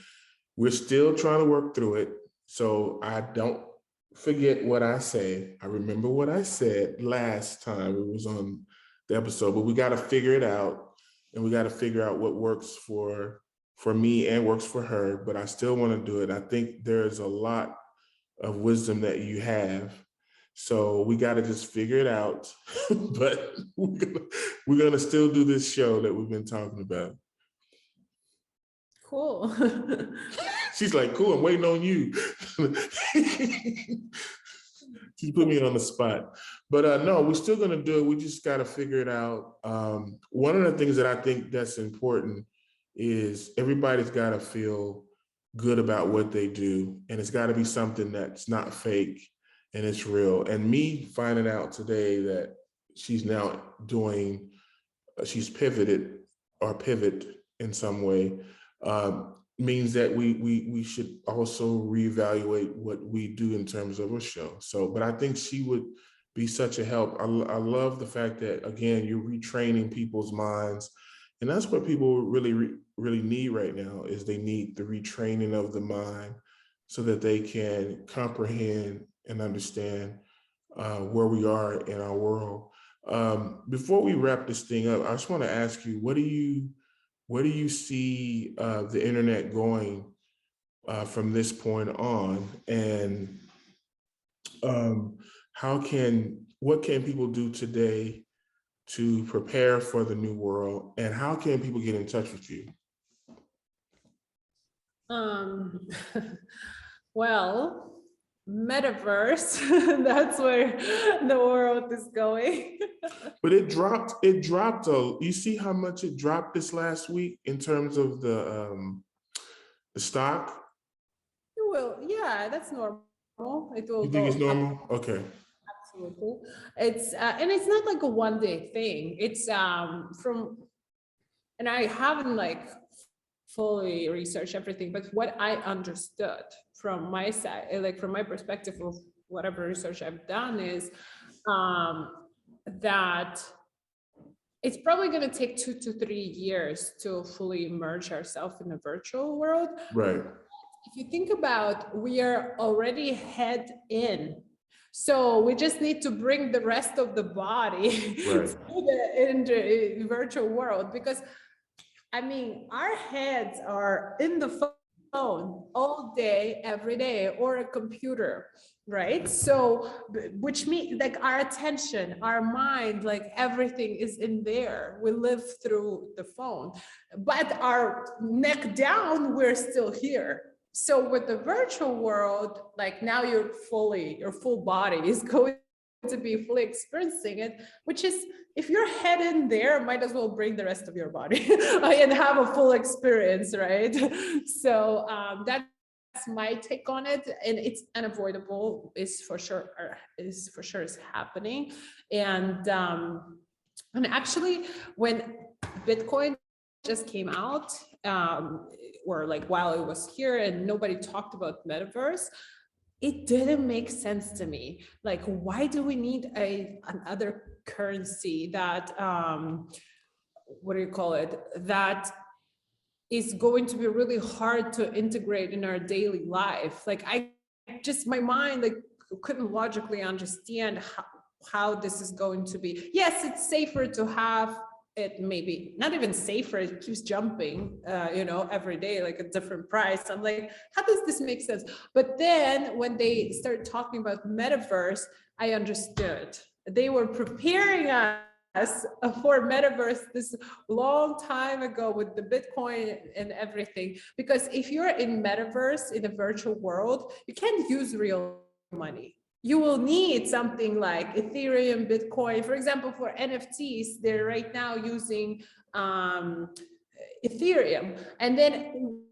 We're still trying to work through it, so I don't forget what I say. I remember what I said last time it was on the episode, but we got to figure it out, and we got to figure out what works for me and works for her. But I still want to do it. I think there's a lot of wisdom that you have, so we got to just figure it out. But we're gonna still do this show that we've been talking about. Cool. She's like, cool, I'm waiting on you. She put me on the spot. But no, we're still gonna do it. We just gotta figure it out. One of the things that I think that's important is everybody's gotta feel good about what they do. And it's gotta be something that's not fake and it's real. And me finding out today that she's now she's pivoted or pivot in some way, means that we should also reevaluate what we do in terms of a show. So, but I think she would be such a help. I love the fact that, again, you're retraining people's minds. And that's what people really need right now, is they need the retraining of the mind so that they can comprehend and understand where we are in our world. Before we wrap this thing up, I just want to ask you, where do you see the internet going from this point on, and what can people do today to prepare for the new world, and how can people get in touch with you? Well, metaverse, that's where the world is going. But it dropped you see how much it dropped this last week in terms of the stock? Well, yeah, that's normal. It will You think go it's up. normal? Okay. Absolutely. It's and it's not like a one-day thing. It's and I haven't like fully researched everything, but what I understood from my side, like from my perspective of whatever research I've done, is that it's probably going to take 2 to 3 years to fully immerse ourselves in a virtual world. Right. If you think about, we are already head in. So we just need to bring the rest of the body Right. in the virtual world, because I mean, our heads are in the phone all day, every day, or a computer, right? So, which means like our attention, our mind, like everything is in there. We live through the phone, but our neck down, we're still here. So with the virtual world, like now your full body is going to be fully experiencing it, which is, if you're head in there, might as well bring the rest of your body and have a full experience, right? So that's my take on it, and it's unavoidable. Is for sure is happening, and actually, when Bitcoin just came out, or like while it was here and nobody talked about metaverse, it didn't make sense to me. Like, why do we need another currency that, what do you call it, that is going to be really hard to integrate in our daily life? Like, my mind like couldn't logically understand how this is going to be. Yes, it's safer to have it, maybe not even safer, it keeps jumping, every day, like a different price. I'm like, how does this make sense? But then when they started talking about metaverse, I understood. They were preparing us for metaverse this long time ago with the Bitcoin and everything. Because if you're in metaverse, in a virtual world, you can't use real money. You will need something like Ethereum, Bitcoin. For example, for NFTs, they're right now using Ethereum. And then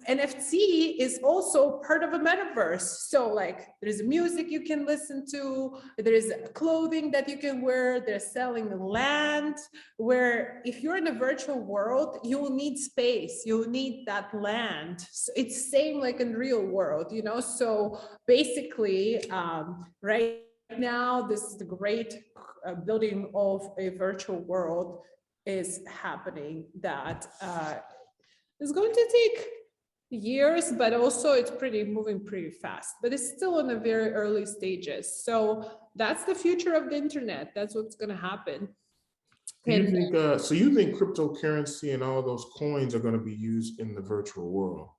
NFT is also part of a metaverse. So like there's music you can listen to, there's clothing that you can wear, they're selling land, where if you're in a virtual world, you will need space, you'll need that land. So it's same like in real world, so basically right now, this is the great building of a virtual world is happening that is going to take years, but also it's moving pretty fast, but it's still in the very early stages. So that's the future of the internet. That's what's going to happen. You think, so you think cryptocurrency and all those coins are going to be used in the virtual world?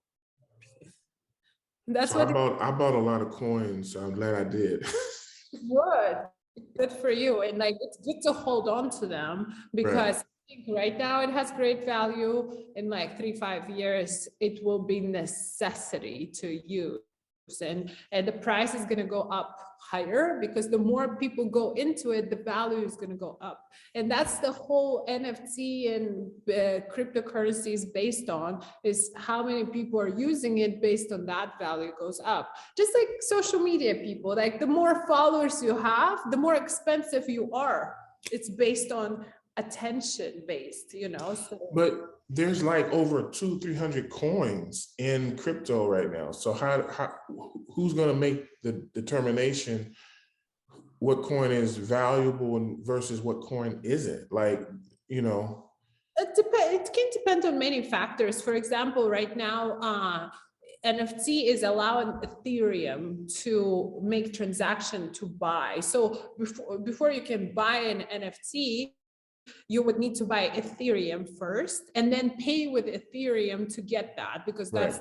That's so what I bought a lot of coins. So I'm glad I did. Good for you. And like, it's good to hold on to them, because right. I think right now it has great value. In like 3-5 years, it will be necessity to use. And the price is going to go up higher, because the more people go into it, the value is going to go up. And that's the whole NFT and cryptocurrency is based on, is how many people are using it. Based on that, value goes up. Just like social media people, like the more followers you have, the more expensive you are. It's based on attention based, so. But there's like over 200-300 coins in crypto right now. So who's going to make the determination what coin is valuable versus what coin isn't? Like, it can depend on many factors. For example, right now, NFT is allowing Ethereum to make transaction to buy. So before you can buy an NFT, you would need to buy Ethereum first and then pay with Ethereum to get that, because that's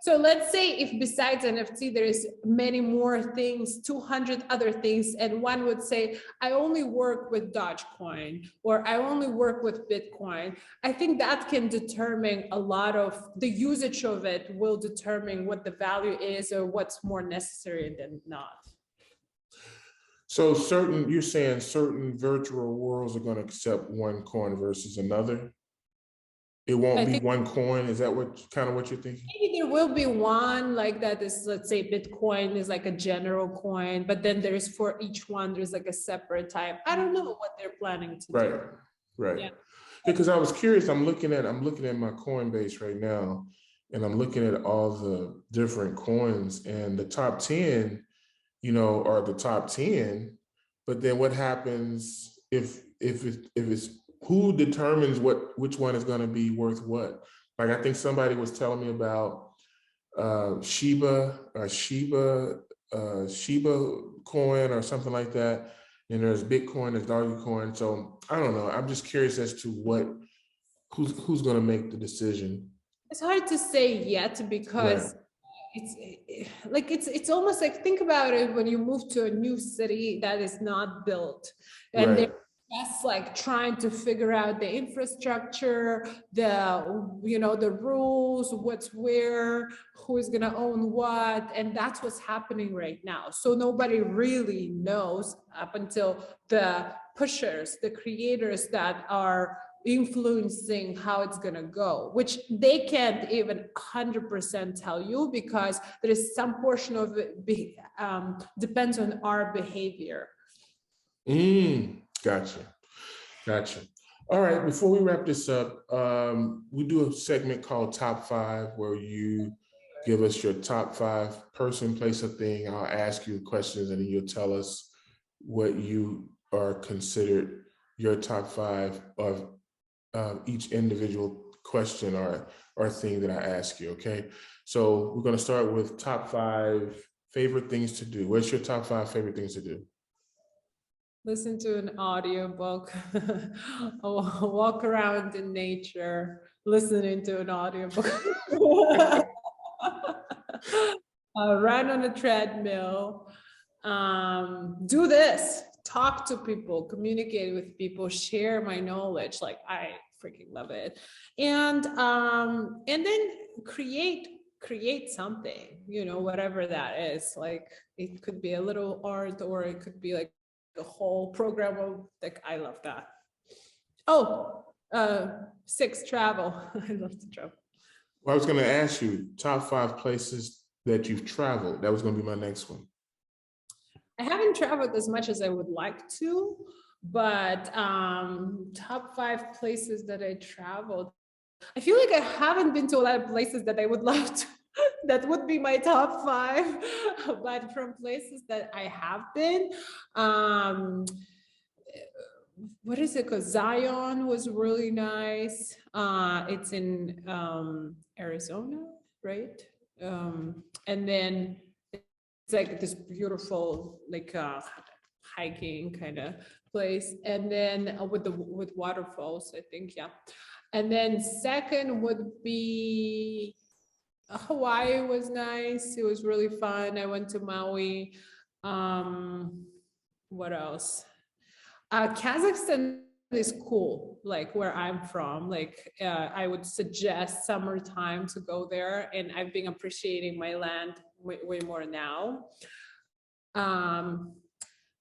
So let's say if besides NFT, there is many more things, 200 other things, and one would say, I only work with Dogecoin, or I only work with Bitcoin. I think that can determine a lot of the usage of it, will determine what the value is or what's more necessary than not. So you're saying certain virtual worlds are going to accept one coin versus another? It won't be one coin. Is that what you're thinking? Maybe there will be one like that is, let's say Bitcoin is like a general coin, but then there's for each one, there's like a separate type. I don't know what they're planning to do. Right. Yeah. Because I was curious, I'm looking at my Coinbase right now, and I'm looking at all the different coins, and the top 10, are the top 10. But then what happens if it's, who determines which one is going to be worth what? Like, I think somebody was telling me about Shiba coin or something like that. And there's Bitcoin, there's Dogecoin. So I don't know. I'm just curious as to who's going to make the decision. It's hard to say yet, because it's almost like, think about it when you move to a new city that is not built, and they're just like trying to figure out the infrastructure, the rules, what's where, who is going to own what, and that's what's happening right now. So nobody really knows up until the pushers, the creators that are influencing how it's going to go, which they can't even 100% tell you, because there is some portion of it depends on our behavior. Gotcha. All right, before we wrap this up, we do a segment called Top 5, where you give us your top 5 person, place, or thing. I'll ask you questions, and then you'll tell us what you are considered your top 5 of each individual question or thing that I ask you, okay? So we're going to start with top 5 favorite things to do. What's your top 5 favorite things to do? Listen to an audiobook, walk around in nature, listening to an audiobook, run on a treadmill, do this, talk to people, communicate with people, share my knowledge. Like, I freaking love it. And then create something, whatever that is. Like, it could be a little art, or it could be like the whole program of, like, I love that. 6, travel. I love to travel. Well, I was going to ask you top 5 places that you've traveled. That was going to be my next one. I haven't traveled as much as I would like to, but top 5 places that I traveled. I feel like I haven't been to a lot of places that I would love to. That would be my top 5, but from places that I have been, what is it called? Zion was really nice. It's in Arizona, right? And then it's like this beautiful, like hiking kind of place. And then with waterfalls, I think, yeah. And then second would be Hawaii was nice. It was really fun. I went to Maui. What else? Kazakhstan is cool, like where I'm from. Like, I would suggest summertime to go there, and I've been appreciating my land way more now.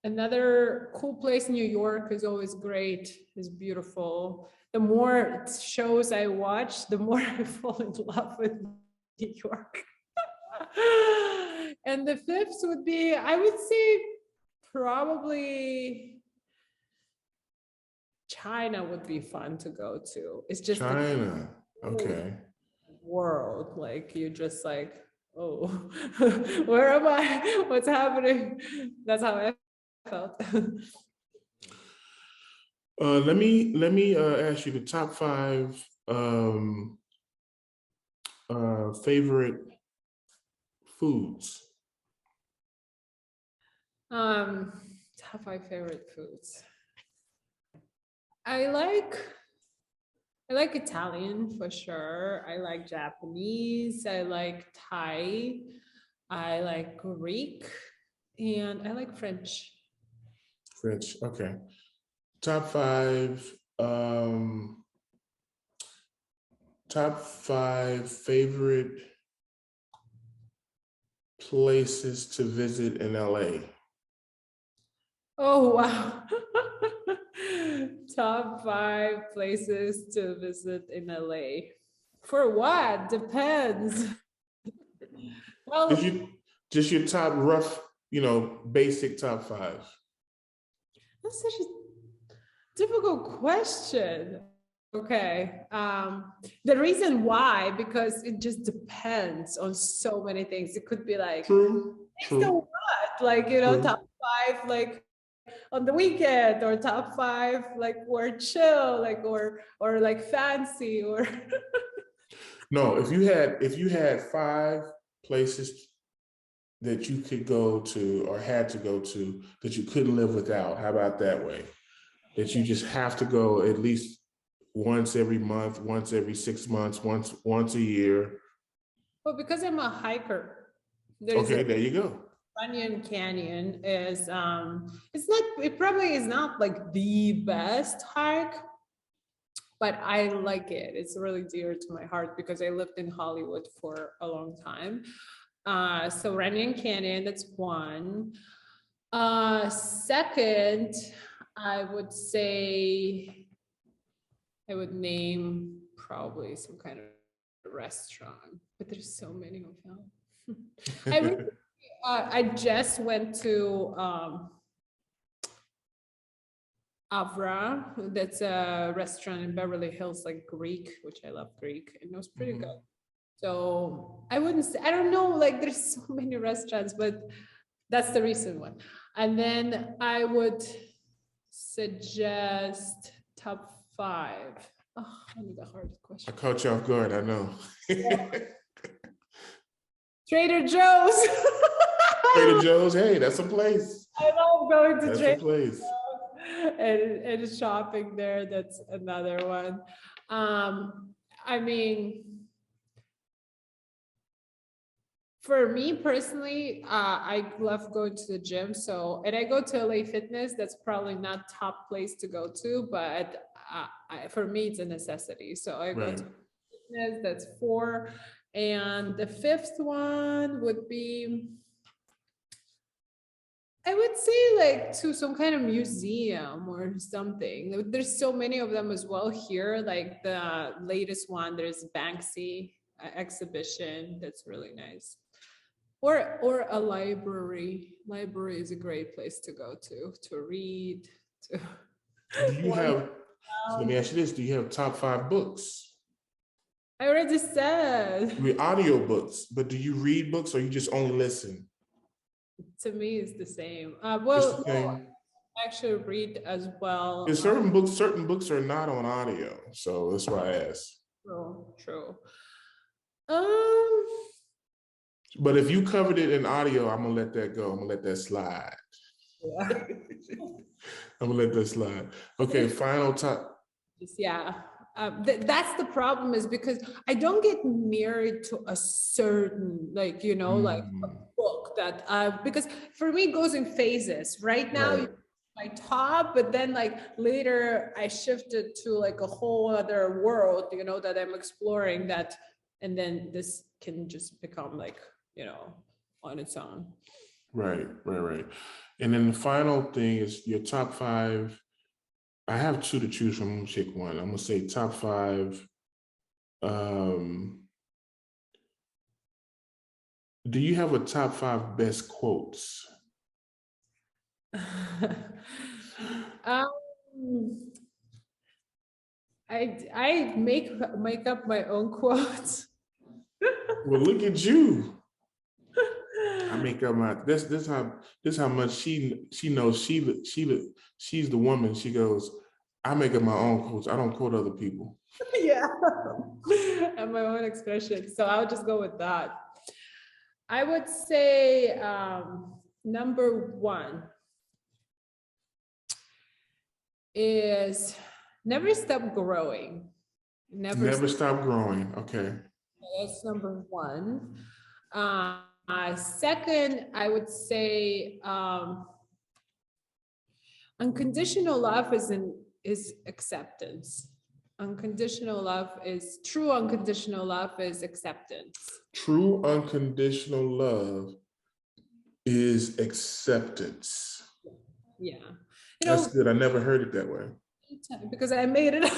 Another cool place, New York, is always great. It's beautiful. The more shows I watch, the more I fall in love with New York. And the 5th would be, I would say, probably China would be fun to go to. It's just China. Okay. World, like, you just like, oh, where am I? What's happening? That's how I felt. Let me ask you the top 5 favorite foods. Top 5 favorite foods. I like Italian for sure. I like Japanese. I like Thai. I like Greek, and I like French. French, okay. Top 5. Top 5 favorite places to visit in LA. Oh, wow. Top 5 places to visit in LA. For what? Depends. Well, Just your top rough, basic top 5. that's such a difficult question. Okay. The reason why, because it just depends on so many things. It could be like, True. so what? Like, True. top 5, like on the weekend, or top 5, like we're chill, like, or like fancy, or. No, if you had 5 places that you could go to or had to go to that you couldn't live without, how about that way? That you just have to go at least once every month, once every 6 months, once a year. Well, because I'm a hiker. Okay, there you go. Runyon Canyon is it probably is not like the best hike, but I like it. It's really dear to my heart because I lived in Hollywood for a long time. So Runyon Canyon, that's one. Second, I would say I would name probably some kind of restaurant, but there's so many of them. I just went to Avra. That's a restaurant in Beverly Hills, like Greek, which I love Greek, and it was pretty good. So I wouldn't say, I don't know, like there's so many restaurants, but that's the recent one. And then I would suggest top 5. Oh, I need a hard question. I caught you off guard, I know. Trader Joe's. Trader Joe's, hey, that's a place. I love going to Trader Joe's. And shopping there. That's another one. I mean, for me personally, I love going to the gym. So, and I go to LA Fitness. That's probably not top place to go to, but for me, it's a necessity. So I go to fitness. That's 4. And the 5th one would be, I would say, like to some kind of museum or something. There's so many of them as well here. Like the latest one, there's Banksy exhibition. That's really nice. Or a library. Library is a great place to go to read. Do you have, so let me ask you this, do you have top 5 books? I already said. Read audio books, but do you read books or you just only listen? To me, it's the same. The Well, same. no, I actually read as well. Certain books are not on audio, so that's why I asked. True. But if you covered it in audio, I'm gonna let that go. I'm gonna let that slide. Yeah. I'm gonna let that slide. Okay, final top. Yeah. That's the problem, is because I don't get married to a certain, like, like a book that, because for me it goes in phases. Right now, my top, but then like later I shifted to like a whole other world, that I'm exploring that. And then this can just become like, on its own. Right. And then the final thing is your top 5. I have 2 to choose from. I'm gonna pick one. I'm gonna say top 5. Do you have a top 5 best quotes? I make up my own quotes. Well, look at you. I make up my, this how much she knows she's the woman. She goes, I make up my own quotes. I don't quote other people. Yeah. have my own expression. So I'll just go with that. I would say number one is never stop growing. Never stop growing. Okay. That's number one. Second, I would say unconditional love is acceptance. Unconditional love is true. Unconditional love is acceptance. True unconditional love is acceptance. Yeah. That's good. I never heard it that way. Because I made it up.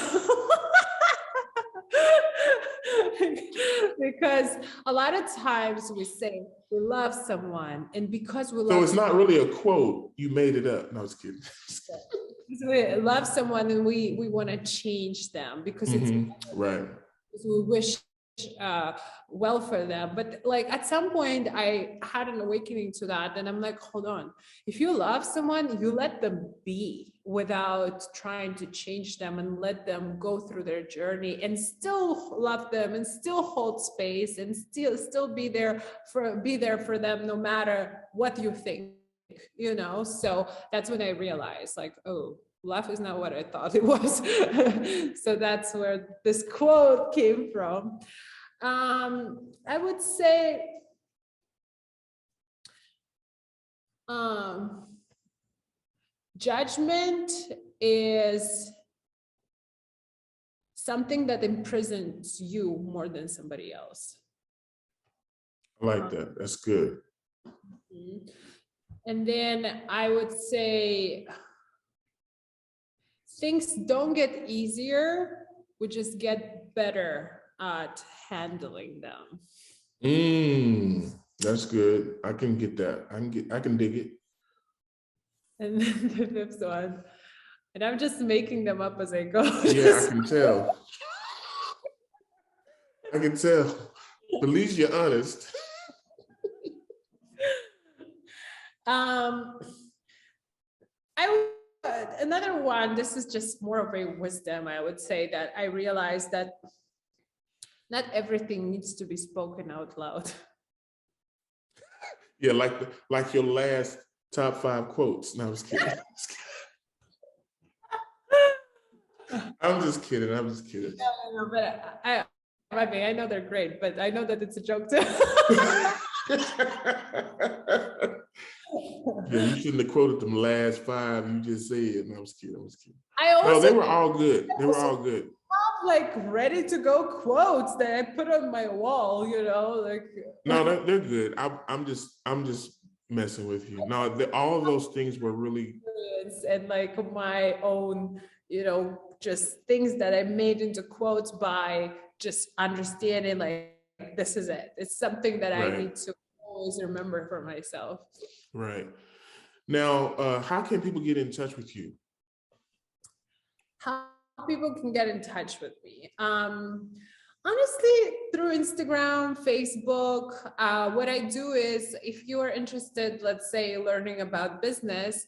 Because a lot of times we say we love someone, and because we love, so it's not really a quote, you made it up. No, I was kidding. We love someone and we want to change them because it's right. Because we wish well for them. But like at some point I had an awakening to that, and I'm like, hold on, if you love someone, you let them be without trying to change them, and let them go through their journey and still love them and still hold space and still be there for them no matter what you think, you know. So that's when I realized, like, oh, love is not what I thought it was. So that's where this quote came from. I would say judgment is something that imprisons you more than somebody else. I like that. That's good. And then I would say things don't get easier, we just get better at handling them. That's good. I can get that. I can dig it. And then the fifth one, and I'm just making them up as I go. Yeah, I can tell. I can tell. At least you're honest. Another one, this is just more of a wisdom, I would say, that I realized that not everything needs to be spoken out loud. Yeah, like your last top 5 quotes. No, I was kidding. I'm just kidding. No, but I mean, I know they're great, but I know that it's a joke too. Yeah, you shouldn't have quoted them last 5 you just said. No, I was kidding. No, they were all good. They were all good. Have like ready to go quotes that I put on my wall, you know, like. No, they're good. I'm just messing with you. No, all of those things were really. And like my own, you know, just things that I made into quotes by just understanding, like, this is it. It's something that I need to always remember for myself. Right. Now, how can people get in touch with you? How people can get in touch with me? Honestly, through Instagram, Facebook. What I do is, if you are interested, let's say, learning about business,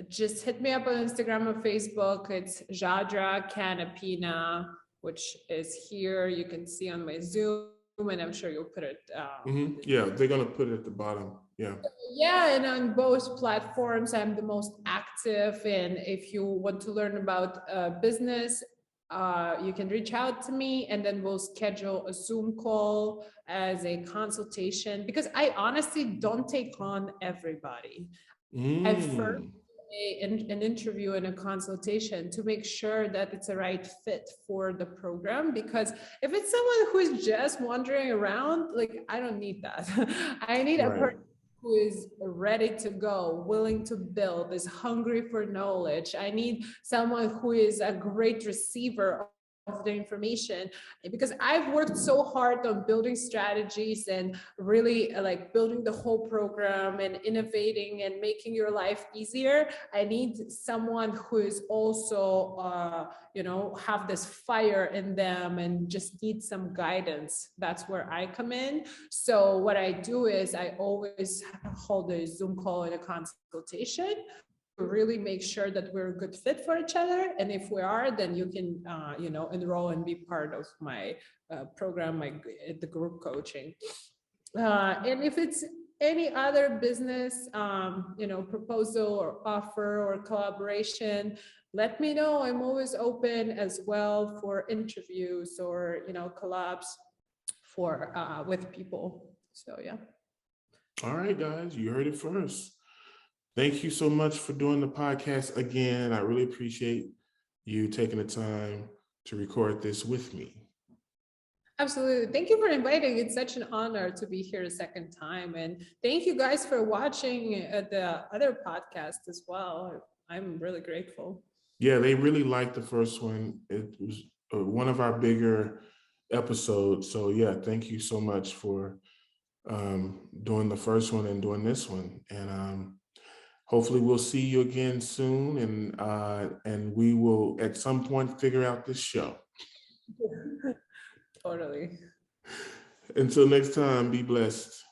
just hit me up on Instagram or Facebook. It's Zhadra Kanapina, which is here. You can see on my Zoom, and I'm sure you'll put it. Yeah, they're gonna put it at the bottom. Yeah. Yeah, and on both platforms, I'm the most active. And if you want to learn about business, you can reach out to me, and then we'll schedule a Zoom call as a consultation, because I honestly don't take on everybody. I first an interview and a consultation to make sure that it's a right fit for the program, because if it's someone who is just wandering around, like, I don't need that. I need a person who is ready to go, willing to build, is hungry for knowledge. I need someone who is a great receiver of the information, because I've worked so hard on building strategies and really like building the whole program and innovating and making your life easier. I need someone who is also, you know, have this fire in them and just need some guidance. That's where I come in. So what I do is I always hold a Zoom call and a consultation really make sure that we're a good fit for each other. And if we are, then you can, enroll and be part of my program, the group coaching. And if it's any other business, proposal or offer or collaboration, let me know. I'm always open as well for interviews or, collabs with people. So, yeah. All right, guys, you heard it first. Thank you so much for doing the podcast again. I really appreciate you taking the time to record this with me. Absolutely. Thank you for inviting. It's such an honor to be here a second time. And thank you guys for watching the other podcast as well. I'm really grateful. Yeah, they really liked the first one. It was one of our bigger episodes. So yeah, thank you so much for doing the first one and doing this one. And hopefully we'll see you again soon. And we will at some point figure out this show. Totally. Until next time, be blessed.